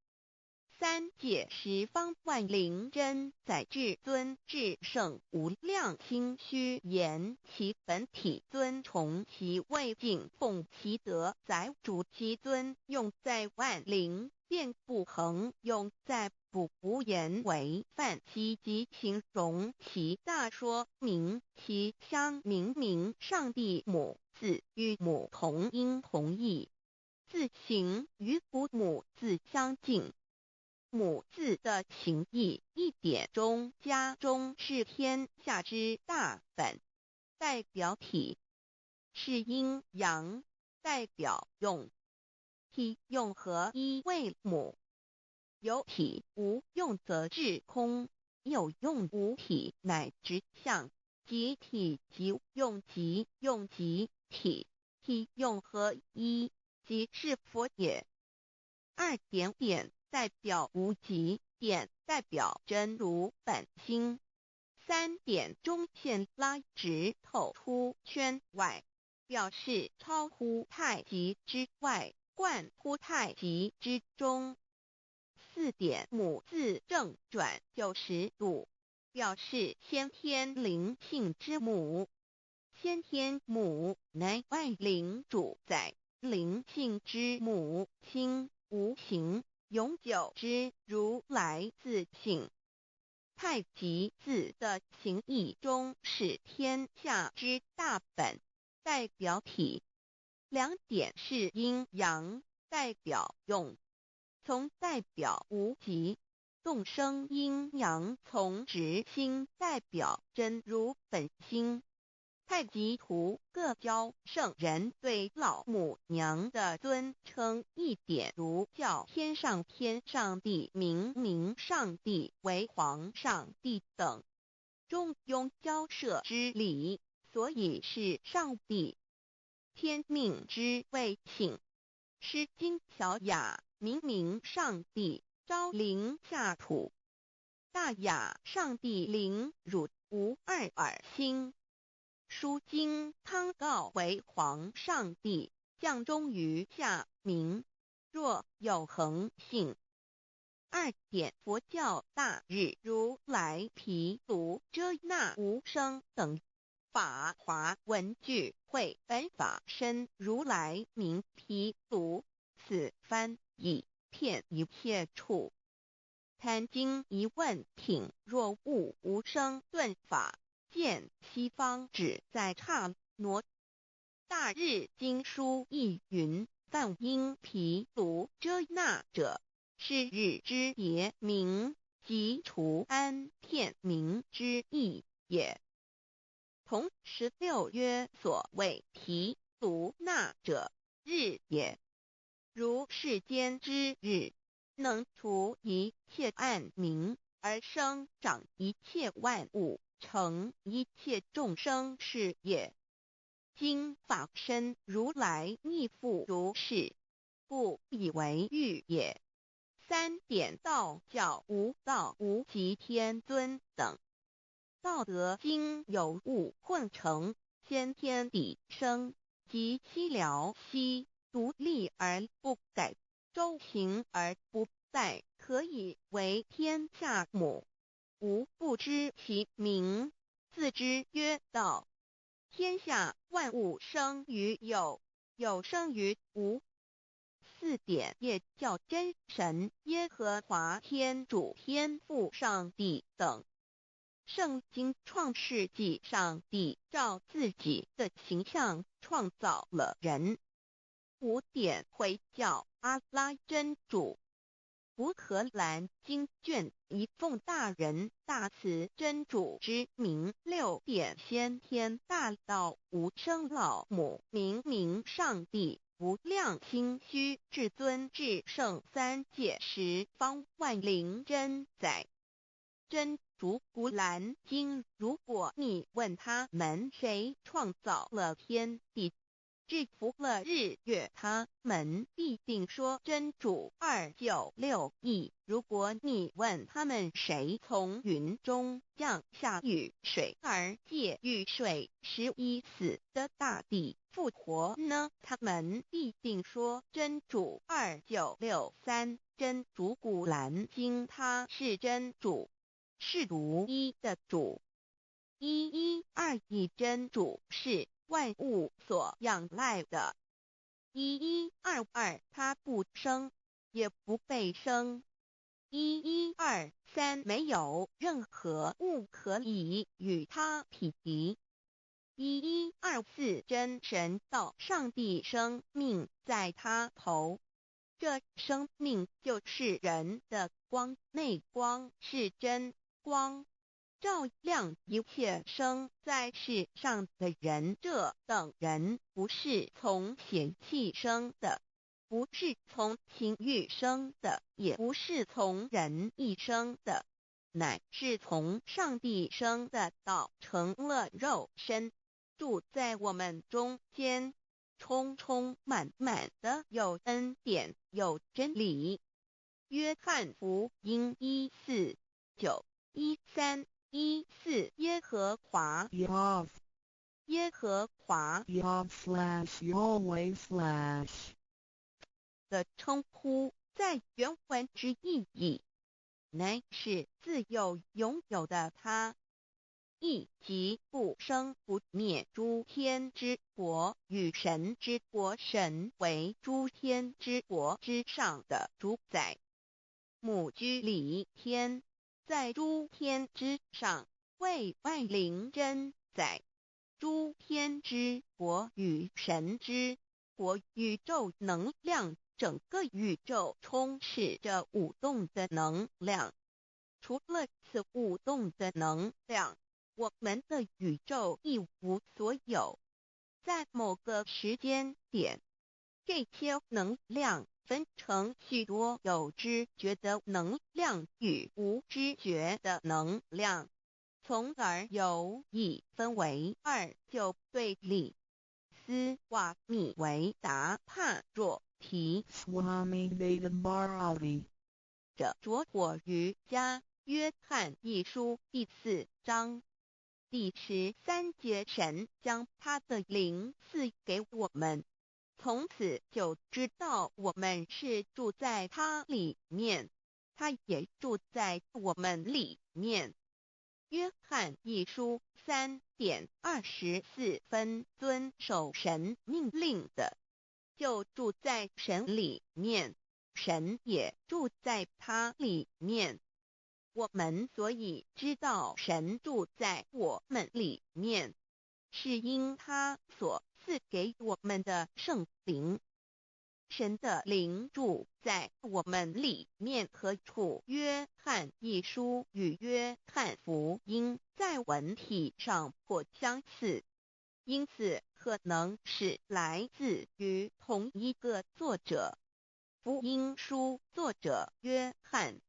三界十方万灵真在至尊至圣无量心虚言其本体尊崇其位敬奉其德载主其尊，用在万灵便不恒用在不无言为范其及形容其大说明其相明明上帝母字与母同音同义，字形与父母字相近。母字的情义一点中家中是天下之大本，代表体是阴阳，代表用，体用合一为母。有体无用则至空，有用无体乃至相，即体即用即用即体，体用合一即是佛也。二点点代表无极，点代表真如本心。三点中线拉直透出圈外，表示超乎太极之外，贯乎太极之中。四点母字正转90度，表示先天灵性之母。先天母乃外灵主宰，灵性之母亲无形永久之如来自性。太极字的形义中是天下之大本，代表体。两点是阴阳，代表用，从代表无极，动生阴阳从直心代表真如本心。太极图各教圣人对老母娘的尊称一点如叫天上帝明明上帝为皇上帝等，中庸交涉之礼，所以是上帝。天命之谓请，诗经小雅明明上帝昭灵下土，大雅上帝灵汝无二耳心。书经汤告为皇上帝降中于下民，若有恒性。二点佛教大日如来毗卢遮那无生等法华文具会本法身如来名毗卢，此翻译遍一切处。坛经一问品若悟无生顿法，见西方只在刹那。大日经书亦云，梵音毗卢遮那者，是日之别名，即除安片名之意也。同16曰所谓毗卢那者，日也。如世间之日，能除一切暗明，而生长一切万物，成一切众生是也。今法身如来亦复如是，故以为喻也。三点道教无道无极天尊等。道德经有物混成，先天地生，即七辽息，独立而不改，周行而不殆，可以为天下母。吾不知其名，自之曰道。天下万物生于有，有生于无。四点也叫真神耶和华天主天父上帝等。圣经创世纪，上帝照自己的形象创造了人。五点回教阿拉真主。乌克兰经卷一奉大人大慈真主之名，六点先天大道无生老母明明上帝无量心虚至尊至圣三界十方万灵真在。真主古兰经，如果你问他们谁创造了天地，制服了日月，他们必定说真主296亿。如果你问他们谁从云中降下雨水而借雨水使已死的大地复活呢，他们必定说真主2963。真主古兰经，他是真主，是独一的主。112真主是万物所仰赖的。1122他不生，也不被生。1123没有任何物可以与他匹敌。1124真神道上帝生命在他头，这生命就是人的光，内光是真光，照亮一切生在世上的人。这等人不是从血气生的，不是从情欲生的，也不是从人意生的，乃是从上帝生的道成了肉身，住在我们中间，充充满满的有恩典有真理。约翰福音1491314耶和华 Yav 耶和华 Yav/Yahweh/ 的称呼，在原文之意义乃是自有拥有的他，亦即不生不灭诸天之国与神之国，神为诸天之国之上的主宰，母居里天，在诸天之上，为外灵真宰。诸天之国与神之国，宇宙能量，整个宇宙充斥着舞动的能量。除了此舞动的能量，我们的宇宙一无所有。在某个时间点，这些能量分成许多有知觉的能量与无知觉的能量，从而有一分为二，就对立。斯瓦米维达帕若提 Swami Vedabharati 着火瑜伽约翰一书第4章第13节，神将他的灵赐给我们，从此就知道我们是住在他里面，他也住在我们里面。约翰一书3:24遵守神命令的，就住在神里面，神也住在他里面。我们所以知道神住在我们里面，是因他所赐给我们的圣灵。神的灵住在我们里面，何处约翰一书与约翰福音在文体上颇相似，因此可能是来自于同一个作者。福音书作者约翰，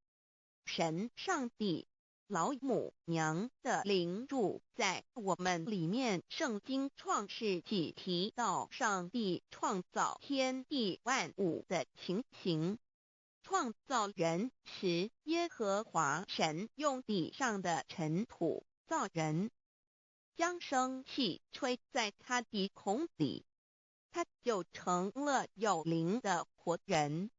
神上帝老母娘的灵住在我们里面。圣经创世纪提到上帝创造天地万物的情形。创造人时，耶和华神用地上的尘土造人，将生气吹在他鼻孔里，他就成了有灵的活人。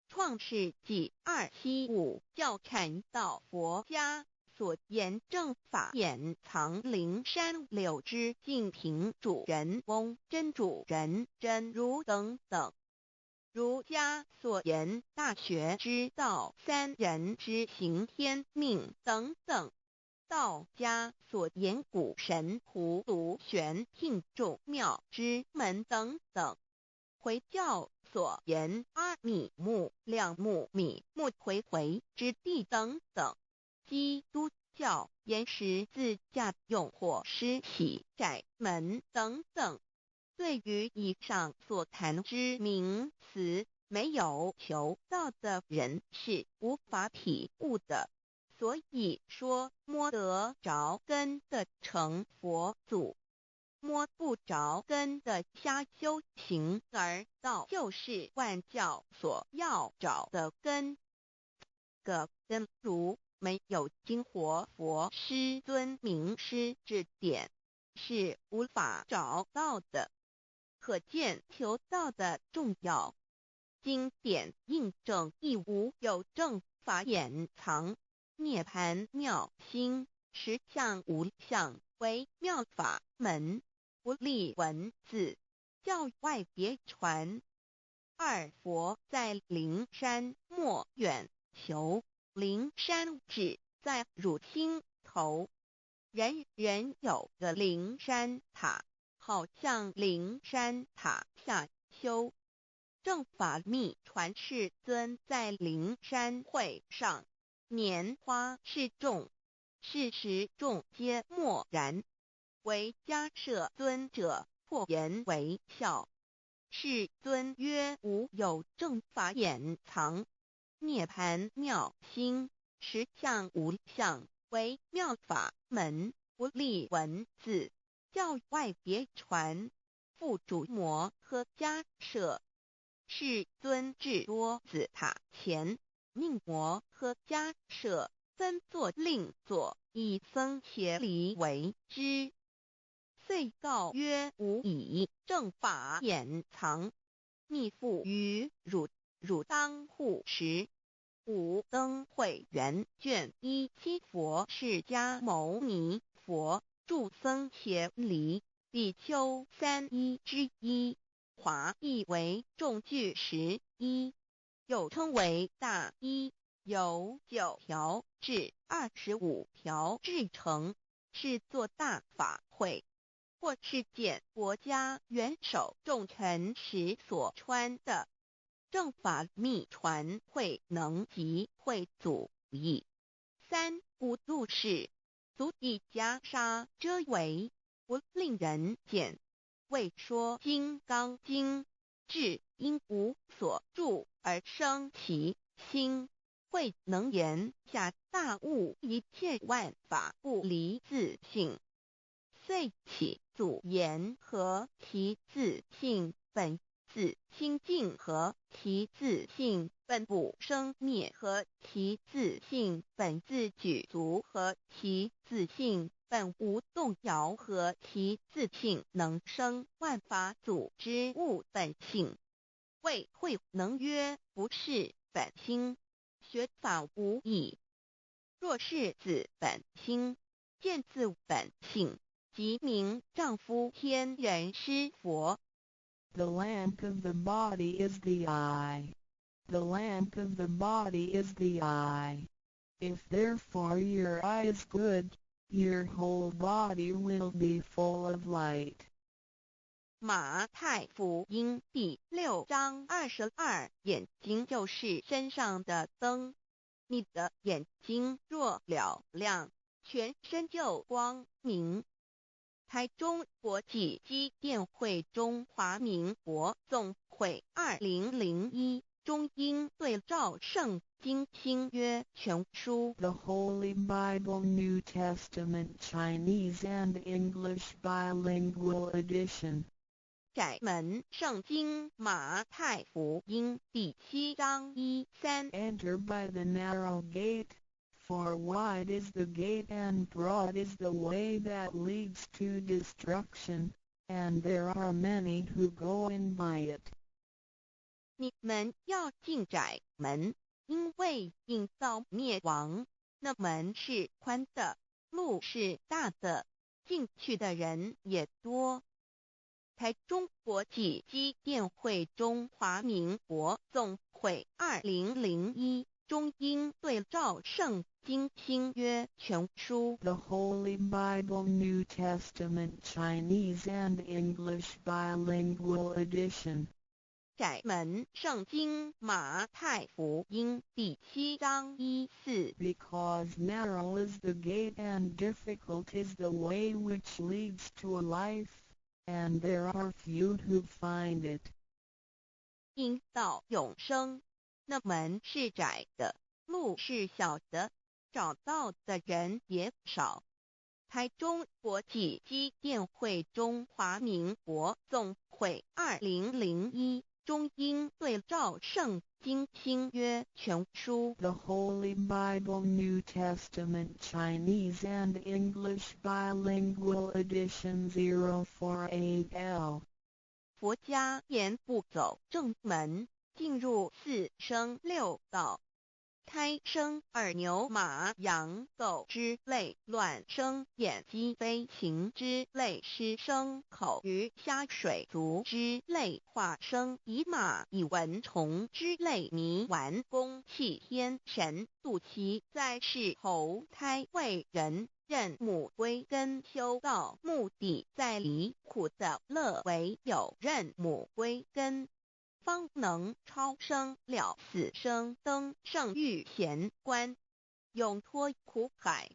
创世纪275教阐到佛家所言正法掩藏灵山柳之净瓶主人翁真主人真如等等，儒家所言大学之道三人之行天命等等，道家所言古神荼毒玄牝众妙之门等等，回教所言阿米木亮木米木回回之地等等，基督教言十字架用火施洗窄门等等。对于以上所谈之名词，没有求道的人是无法体悟的。所以说摸得着根的成佛祖，摸不着根的瞎修行而道，就是万教所要找的根。个根如没有经活佛师尊名师指点，是无法找到的。可见求道的重要。经典印证亦无有正法掩藏，涅盘妙心，实相无相，为妙法门，不立文字，教外别传。二佛在灵山莫远求，灵山只在汝心头，人人有个灵山塔，好像灵山塔下修。正法密传世尊在灵山会上，拈花示众，是时众皆默然，唯迦摄尊者破颜为笑。世尊曰：无有正法掩藏，涅盘妙心，实相无相，为妙法门，不立文字，教外别传。复主摩诃迦摄。世尊至多子塔前，命摩诃迦摄分作另作，以僧伽梨为之。遂告曰：吾以正法掩藏，密付于汝，汝当护持。五灯会元卷1佛释迦牟尼佛著僧伽梨比丘3之一，华译为众句11，又称为大一，由9条至25条制成，是作大法会，或是见国家元首重臣时所穿的。正法密传会能及会祖义。三无度世，足以袈裟遮围，不令人见。为说金刚经，至因无所住而生其心，会能言下大悟一切万法不离自性，遂起祖言和其自性本自清净和其自性本不生灭和其自性本自具足和其自性本无动摇和其自性能生万法祖之物本性。谓会能曰：不是本心，学法无益。若是自本心，见自本性，即名丈夫天人师佛。The lamp of the body is the eye. The lamp of the body is the eye. If therefore your eye is good, your whole body will be full of light. 马太福音第6章22，眼睛就是身上的灯。你的眼睛若了亮，全身就光明。台中国际机电会中华民国总会2001中英对照圣经新约全书 The Holy Bible New Testament Chinese and English Bilingual Edition. 窄门圣经马太福音第7章1-3 Enter by the narrow gate, for wide is the gate and broad is the way that leads to destruction, and there are many who go in by it. 你们要进窄门，因为引到灭亡。那门是宽的，路是大的，进去的人也多。台中国际机电会中华民国总会2001中英对照圣经新约全书 The Holy Bible New Testament Chinese and English Bilingual Edition. 窄门圣经马太福音第7章1-4 Because narrow is the gate and difficult is the way which leads to life, and there are few who find it. 因到永生，那门是窄的，路是小的，找到的人也少。台中国际机电会中华民国总会2001中英对照圣经新约全书 The Holy Bible New Testament Chinese and English Bilingual Edition 048L 佛家言不走正门，进入四生六道。胎生二牛马羊狗之类，卵生眼鸡飞禽之类，湿生口鱼虾水族之类，化生以马以蚊虫之类，泥丸公气天神度其在世投胎为人，任母归根修道，目的在离苦的乐，唯有任母归根，方能超生了死生，登圣域贤官，永脱苦海。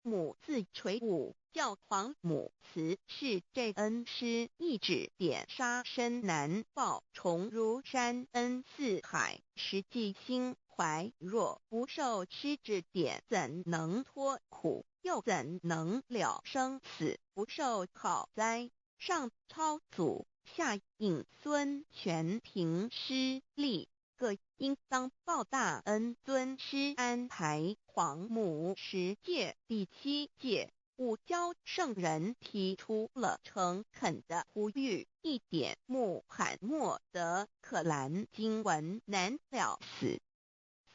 母自垂武，教皇母慈是这恩师，一指点杀身难报，重如山恩似海，实际心怀若不受师指点，怎能脱苦，又怎能了生死，不受好灾。上超祖，下应孙权凭师力，各应当报大恩。尊师安排皇母10诫，第7诫，五教圣人提出了诚恳的呼吁，一点穆罕默德可兰经文难了死，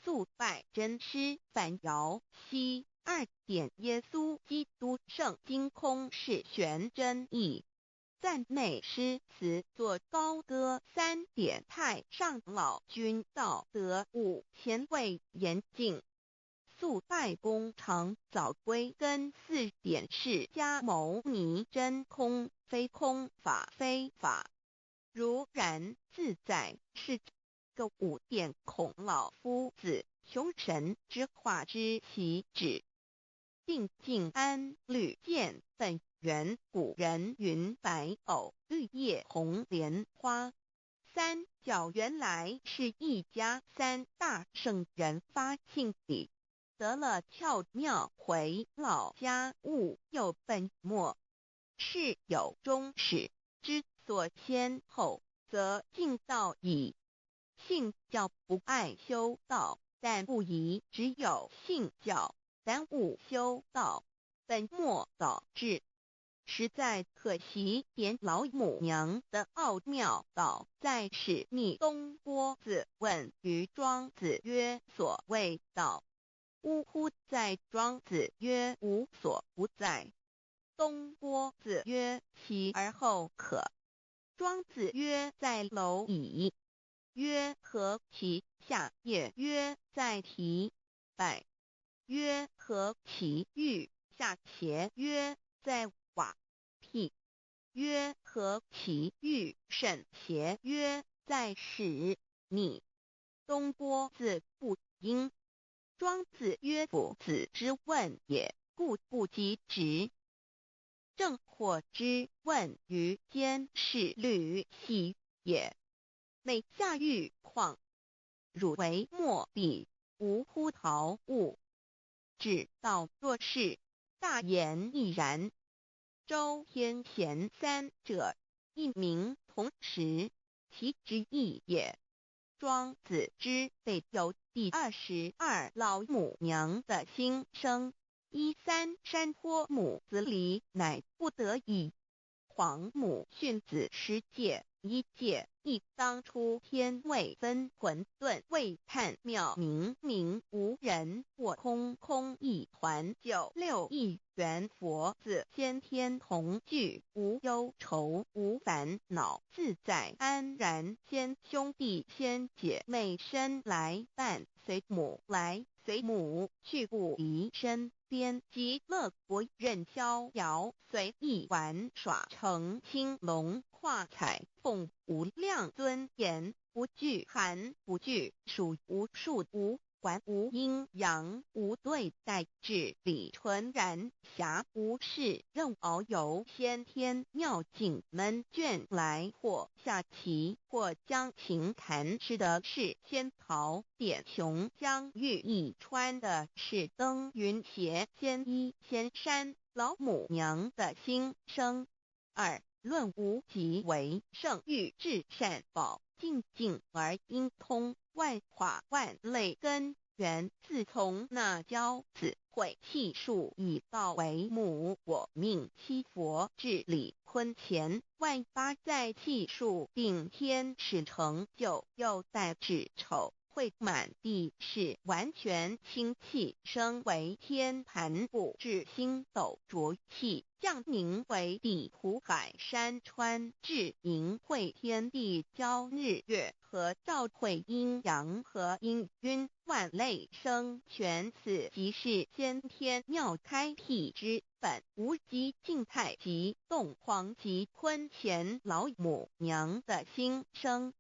素拜真师反摇西。2点耶稣基督圣经空是玄真义，赞美诗词作高歌。3点太上老君道德5前卫严谨，素拜公常早归根。4点释迦牟尼真空非空，法非法，如然自在是个。5点孔老夫子雄神之化之其旨，定静安律见本源。古人云白藕绿叶红莲花。三角原来是一家3大圣人发庆礼，得了窍妙，回老家务有本末，事有终始，之所先后，则敬道矣。信教不爱修道，但不宜只有信教，耽误修道，本末倒置，实在可惜。点老母娘的奥妙道在使密东郭子问于庄子曰：所谓道，呜呼！在庄子曰：无所不在。东郭子曰：其而后可。庄子曰：在蝼蚁。曰：何其下也？曰：在蹄。百。曰：何其欲下且？曰：在瓦辟。曰：何其欲甚且？曰：在使逆。东郭子不应。庄子曰：夫子之问也，故不及直。正或之问于监视律系也。每下狱况，汝为莫必，无乎陶物。指道若是，大言亦然。周天贤3者，一名同时，其之义也。庄子之备有第22老母娘的心声，13山坡母子礼，乃不得已。皇母训子10诫，1诫，亦当初天未分，混沌未探，妙明明无人，我空空一团。9六一元佛子先天同具，无忧愁无烦恼，自在安然。先兄弟先姐妹生来伴，随母来随母去，不离身边。极乐国任逍遥，随意玩耍，成青龙画彩凤，无量尊严，不惧寒不惧暑，无数无观无阴阳，无对待，至理纯然，暇无事，任遨游，先天妙境门卷来，或下棋，或将琴弹，吃的是仙桃，点琼将玉一穿的是登云鞋，仙衣仙山，老母娘的心声。二论无极为圣域至善宝，静静而应通，万化万类根源，自从那教子会气数以道为母，我命七佛治理坤乾，万八在气数定天使成就，又待至丑。会满地是完全清气，升为天盘部，至星斗浊气，降凝为地土海山川，至凝会天地交日月和照会阴阳和阴晕，万类生全，此即是先天妙开辟之本，无极静态及动黄及坤乾老母娘的心声。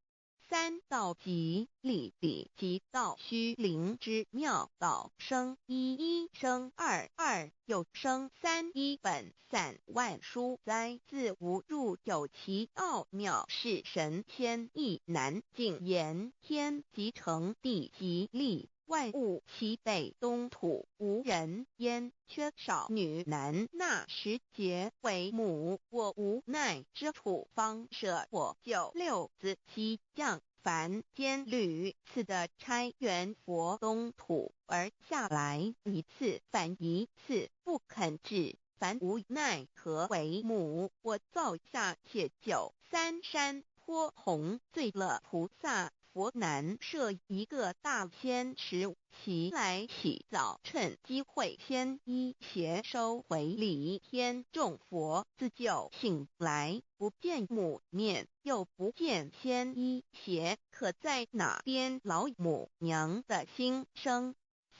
三道即理理即道虚灵之妙道生一一生二二又生三一本散万殊哉，自无入有其奥妙，是神天意难尽言，天即成地即立，万物其北东土，无人焉，缺少女男，那时节为母，我无奈之处，方舍我九六子七将凡间屡次的差援佛东土，而下来一次反一次，不肯治，凡无奈何为母，我造下且九三山颇弘罪了菩萨。佛南设一个大仙池，其来起早，趁机会先一邪收回礼天众佛，自救醒来，不见母面，又不见先一邪，可在哪边老母娘的心声？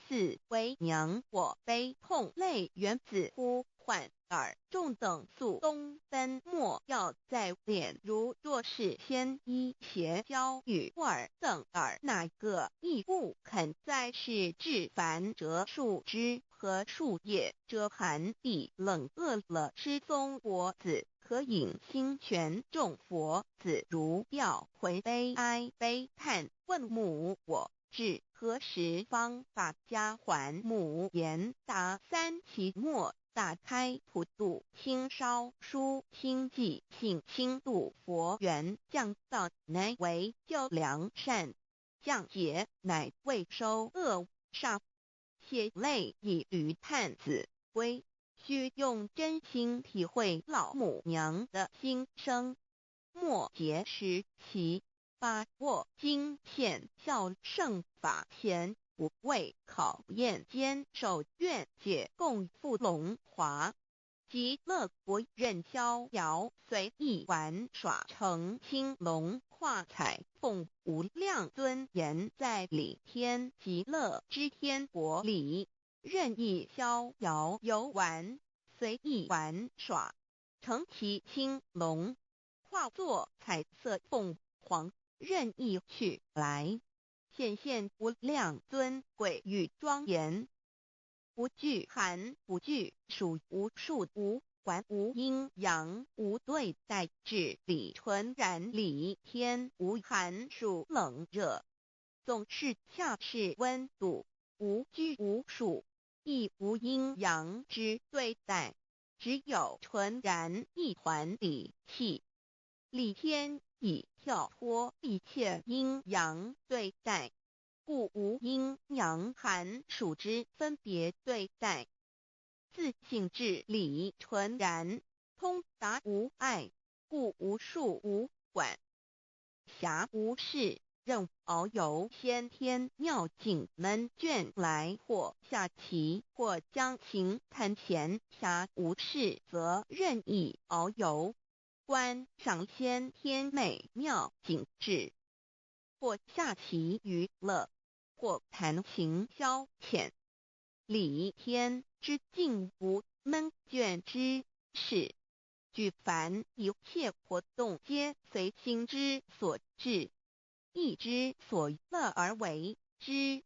四为娘我悲痛泪源自呼唤耳众等速东奔，莫要再敛，如若是先一邪教与尔等耳，哪个亦不肯再是至凡折树枝和树叶，遮寒地冷饿了失踪佛子，可引心泉众佛子如调回悲哀悲叹，问母我至何时方把家还母？言答三期末，打开普度清烧书清寂性清度佛缘，降道乃为救良善，降劫乃为收恶煞，血泪以余叹子归，须用真心体会老母娘的心声。末节时期，把握经现效圣法前，不畏考验，坚守愿解，共赴龙华。极乐国任逍遥，随意玩耍，成青龙化彩凤，无量尊严在里天极乐之天国里，任意逍遥游玩，随意玩耍，成其青龙，化作彩色凤凰，任意去来，显现无量尊贵与庄严。不惧寒，不惧暑，无数无管，无阴阳，无对待，至理纯然理天，无寒暑冷热，总是恰是温度，无拘无束，亦无阴阳之对待，只有纯然一团理气。理天已跳脱一切阴阳对待，故无阴阳寒暑之分别对待，自性至理纯然，通达无碍，故无数无管，暇无事，任遨游先天妙境门卷来，或下棋，或将琴弹弦，暇无事则任意遨游，观赏先天美妙景致，或下棋娱乐，或弹琴消遣。理天之境无闷倦之事，举凡一切活动皆随心之所至，意之所乐而为之。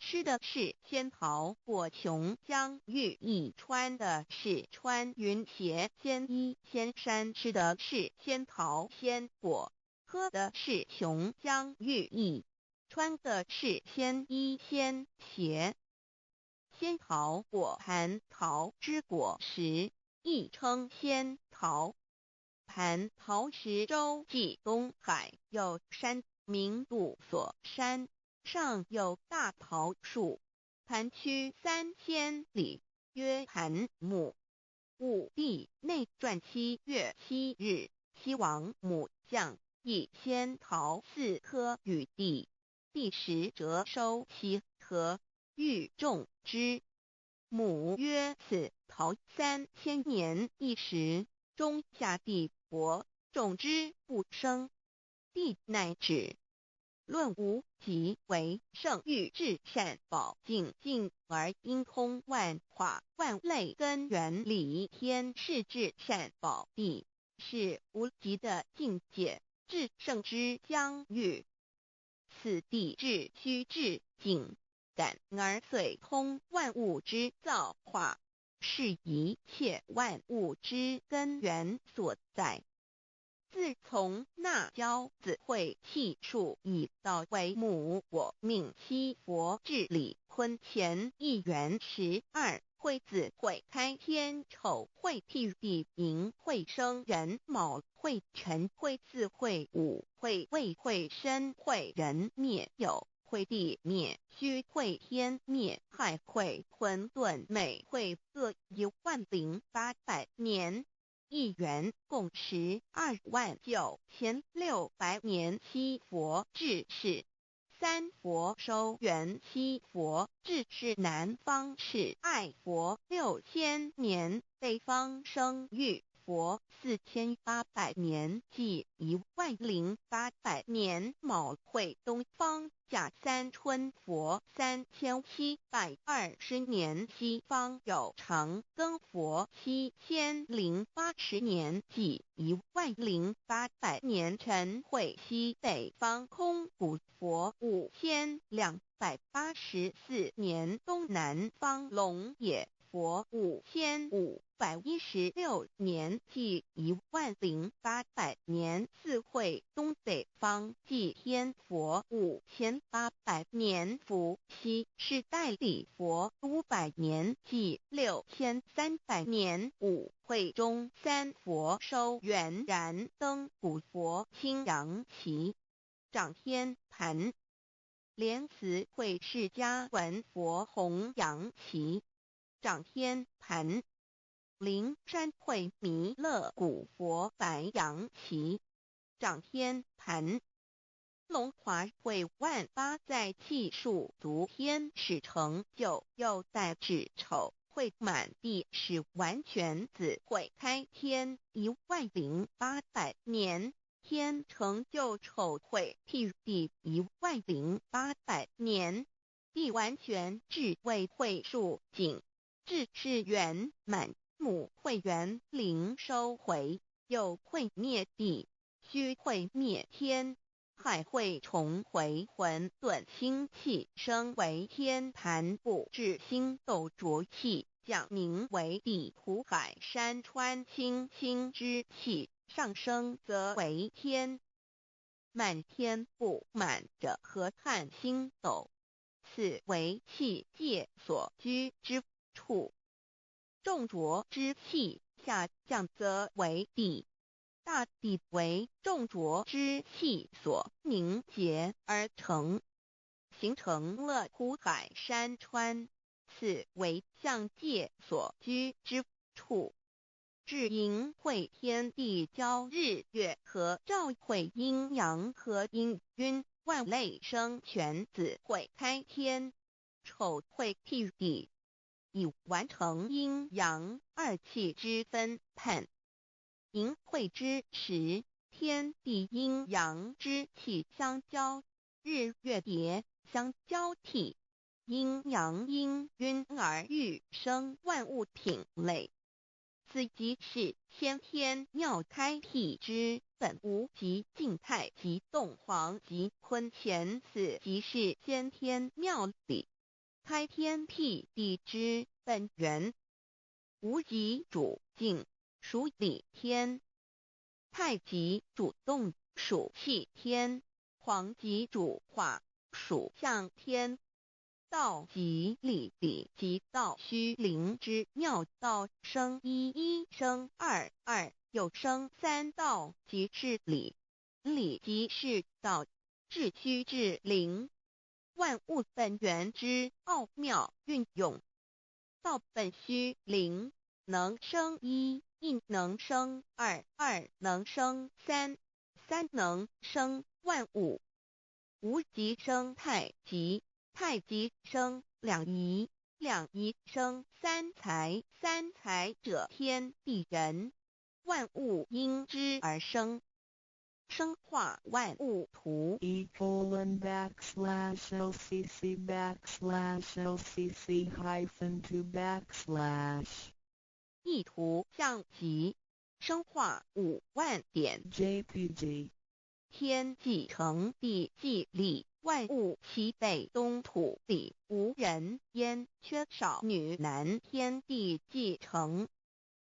吃的是仙桃果琼浆玉液，穿的是穿云鞋仙衣仙衫，吃的是仙桃仙果，喝的是琼浆玉液，穿的是仙衣仙鞋。仙桃果蟠桃之果实，亦称仙桃。蟠桃实洲际东海有山，名杜索山，上有大桃树。蟠区3000里，曰蟠母。武帝内传7月7日，西王母将以仙桃4颗与帝，帝时折收其核，欲种之。母曰：此桃3000年一时，中下地薄，种之不生。帝乃止。论无极为圣域至善宝境境而应通万化万类根源理天是至善宝地，是无极的境界，至圣之疆域。此地至虚至境感而遂通万物之造化，是一切万物之根源所在。自从那骄子会气数以道为母，我命七佛治理坤乾一元12，会子会开天丑会辟地寅会生人卯会辰会巳会午会未会申会人灭酉会地灭戌会天灭亥会混沌每会各10800年。一元共129600年。七佛治世，三佛收元，七佛治世南方是爱佛6000年，北方生玉佛4800年，即10800年。卯会东方甲三春佛3720年，西方有长庚佛7080年，即10800年。辰会西北方空谷佛5284年，东南方龙野佛5516年，即10800年。四会东北方祭天佛5800年，伏羲是代理佛500年，即6300年。五会中三佛收元，燃灯古佛青阳旗，掌天盘。莲慈会释迦文佛红阳旗，掌天盘。灵山会弥勒古佛白阳旗，掌天盘。龙华会万八在气数足天使成就，又代指丑会满地是完全子会开天10800年，天成就丑会辟地10800年，地完全至为会数景，至是圆满。母会元灵收回，又会灭地，戌会灭天，亥会重回混沌星气，生为天盘部至星斗浊气，降名为地土海山川清清之气，上升则为天。满天布满着河汉星斗，此为气界所居之处。重浊之气下降则为地，大地为重浊之气所凝结而成，形成了土海山川，此为象界所居之处。至阴会天地交日月和照会阴阳和阴晕，万类生全子会开天，丑会辟地，以完成阴阳二气之分判。寅会之时，天地阴阳之气相交，日月叠相交替，阴阳阴晕而育生万物品类。此即是先天妙开辟之本无极静态及动黄及坤乾，此即是先天妙理。开天辟地之本源。无极主静，属理天；太极主动，属气天；黄极主化，属象天。道即理，理即道虚灵之妙道，生一，一生二，二又生三，道即是理，理即是道，至虚至灵，万物本源之奥妙运用。道本虚灵，能生一，一能生二，二能生三，三能生万物。无极生太极，太极生两仪，两仪生三才，三才者天地人，万物因之而生，生化万物图。e://LCC/LCC-2 意图象极，生化5万点 JPG 天既成地既立，万物其备，东土里无人焉，缺少女男，天地既成，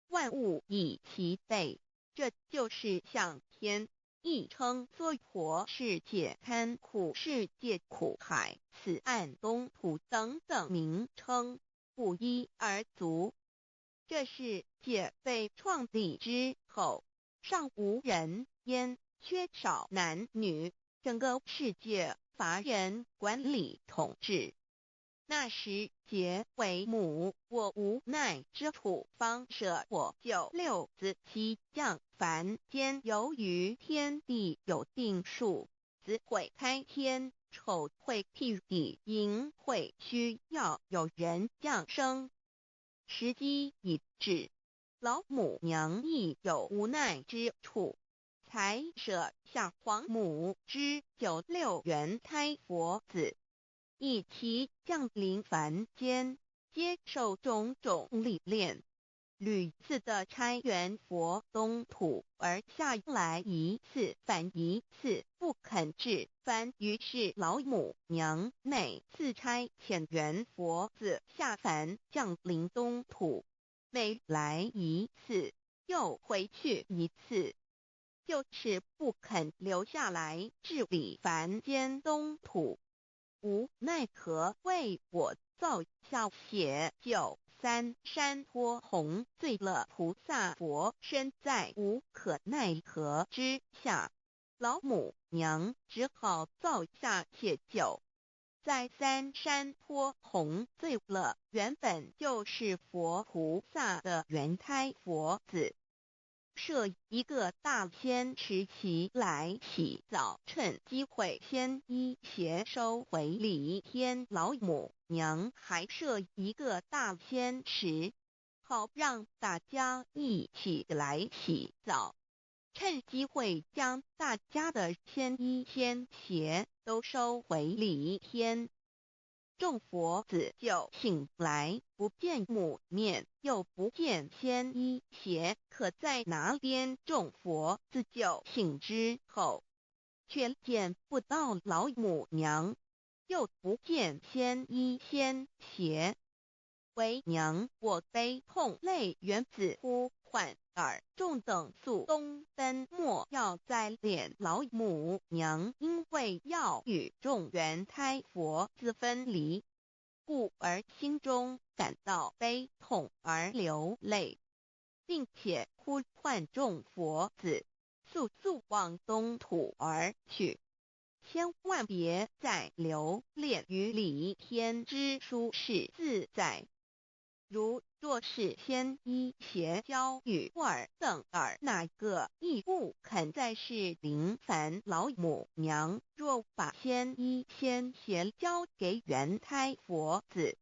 万物以其备，这就是象天，亦称娑婆世界、堪苦世界、苦海、此岸、东土等等名称，不一而足。这世界被创立之后，尚无人焉，缺少男女，整个世界乏人管理统治。那时桀为母，我无奈之处，方舍我救六子其降凡间。由于天地有定数，子会开天，丑会辟地，寅会需要有人降生。时机已至，老母娘亦有无奈之处，才舍下皇母之96元胎佛子，以其降临凡间，接受种种历练，屡次的差援佛东土，而下来一次反一次不肯治凡，于是老母娘每次差遣援佛子下凡降临东土，每来一次又回去一次，就是不肯留下来治理凡间东土。无奈何为我造下血救三山脱红，罪了菩萨佛身在无可奈何之下，老母娘只好造下血救。在三山脱红罪了原本就是佛菩萨的原胎佛子，设一个大仙池其来洗澡，趁机会先一邪收回礼天。老母娘还设一个大仙池，好让大家一起来洗澡，趁机会将大家的仙衣仙鞋都收回礼天。众佛子就醒来，不见母面，又不见仙衣鞋可在哪边。众佛子就醒之后，却见不到老母娘，又不见仙衣仙鞋，为娘我悲痛泪源子呼唤耳。众等速东奔，莫要再敛老母娘，因为要与众原胎佛子分离，故而心中感到悲痛而流泪，并且呼唤众佛子速速往东土而去，千万别再留恋于礼天之舒适自在。若是仙衣鞋交与尔等尔，哪个亦不肯再是临凡老母娘？若把仙衣仙鞋交给原胎佛子，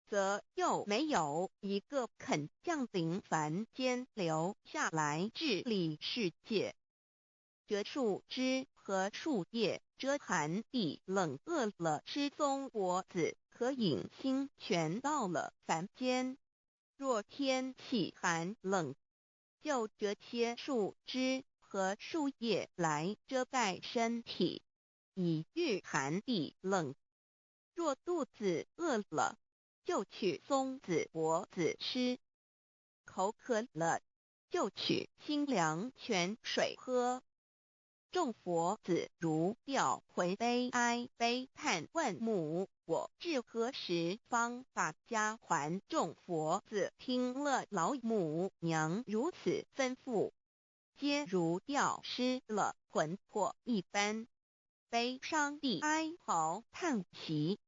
则又没有一个肯降临凡间留下来治理世界。折树枝和树叶，遮寒地冷，饿了吃松果子，可饮清泉，到了凡间，若天气寒冷，就折些树枝和树叶来遮盖身体，以御寒地冷。若肚子饿了，就取松子果子吃；口渴了，就取清凉泉水喝。众佛子如吊回悲哀悲叹问母，我至何时方把家还？众佛子听了老母娘如此吩咐，皆如吊失了魂魄一般，悲伤地哀嚎叹息，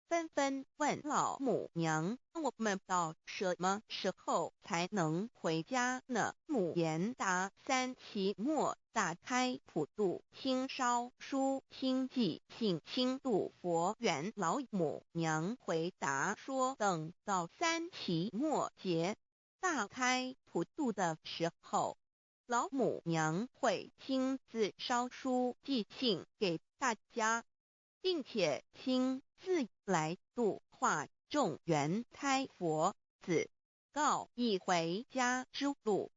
纷纷问老母娘：我们到什么时候才能回家呢？母言答：3期末打开普度清烧书清寂性清度佛缘。老母娘回答说：等到3期末节大开普度的时候，老母娘会亲自烧书寄信给大家，并且亲自来度化众缘胎佛子，告一回家之路。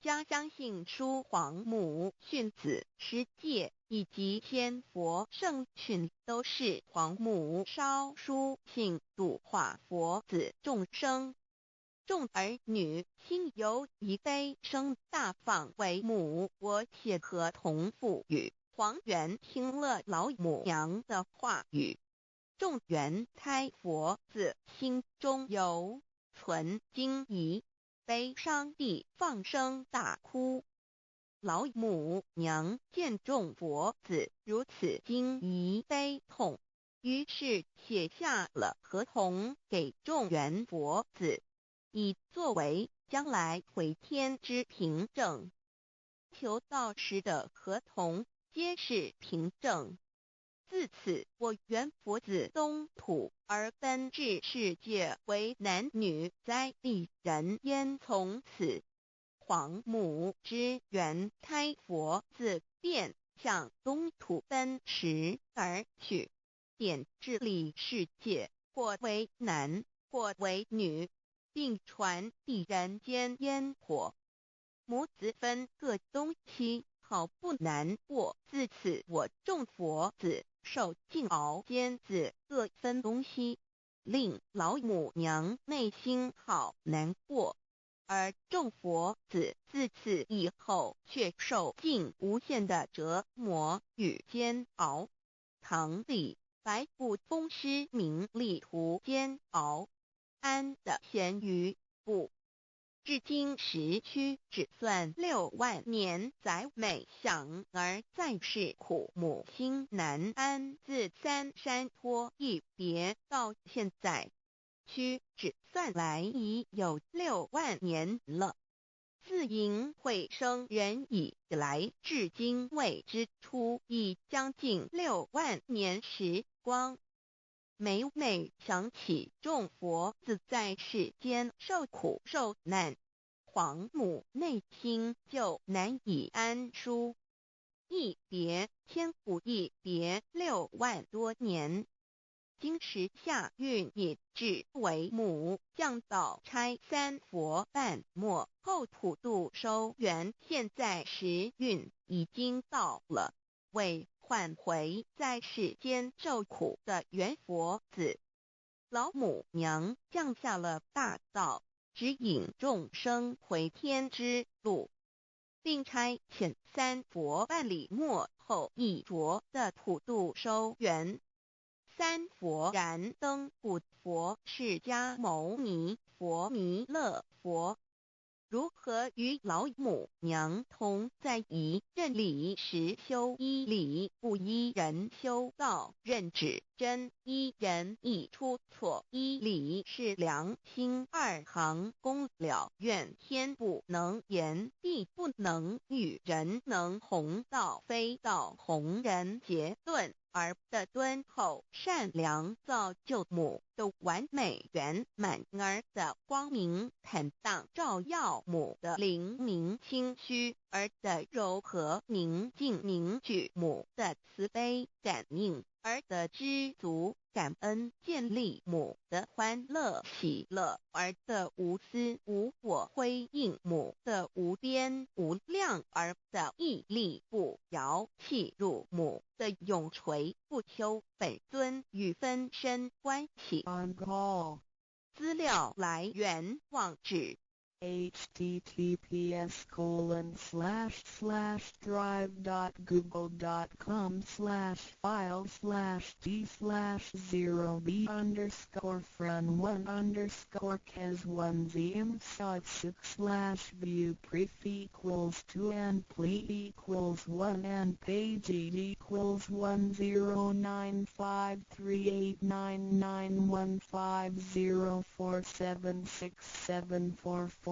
家相信书皇母训子师戒以及天佛圣训都是皇母烧书信度化佛子众生。众儿女心有一悲生大放为母，我且合同赋予。黄元听了老母娘的话语，众缘胎佛子心中有存惊疑，悲伤地放声大哭。老母娘见众佛子如此惊疑悲痛，于是写下了合同给众缘佛子，以作为将来回天之凭证。求道时的合同皆是凭证。自此，我缘佛子东土而奔至世界为男女在地人焉。从此，皇母之缘胎佛子便向东土奔驰而去，点治理世界，或为男，或为女，并传递人间烟火。母子分各东西，好不难过。自此，我众佛子受尽熬煎子各分东西，令老母娘内心好难过。而众佛子自此以后却受尽无限的折磨与煎熬。唐李白骨风师名利图煎熬，安得闲于不？至今时区只算6万年载美想而在世苦，母心难安。自三山托一别到现在，屈指算来已有6万年了。自寅会生人以来，至今未知出，已将近6万年时光。每每想起众佛子在世间受苦受难，皇母内心就难以安舒。一别千古，一别6万多年。今时夏运已至，为母降道差3佛半末后普度收圆，现在时运已经到了，为唤回在世间受苦的缘佛子，老母娘降下了大道，指引众生回天之路，并差遣3佛半里末后一着的普度收圆。3佛燃灯古佛释迦牟尼佛弥勒佛，如何与老母娘同在一任理时修一理，不依人修道，任指真一人一出错，一理是良心2行功了，愿天不能言，地不能喻，人能弘道，非道弘人。结论而的敦厚善良，造就母的完美圆满，儿的光明坦荡，照耀母的灵明清虚，儿的柔和宁静凝聚，母的慈悲感应，儿的知足感恩建立，母的欢乐喜乐，儿的无私无我辉映，母的无边无量，儿的屹立不摇，契入母的永垂不求本尊与分身关系。 On call. 资料来源网址 https://drive.google.com/files/d/0b_cas1zm/view pref equals 2 and ple equals 1 and page equals 10938991504767448305.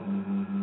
Mm-hmm.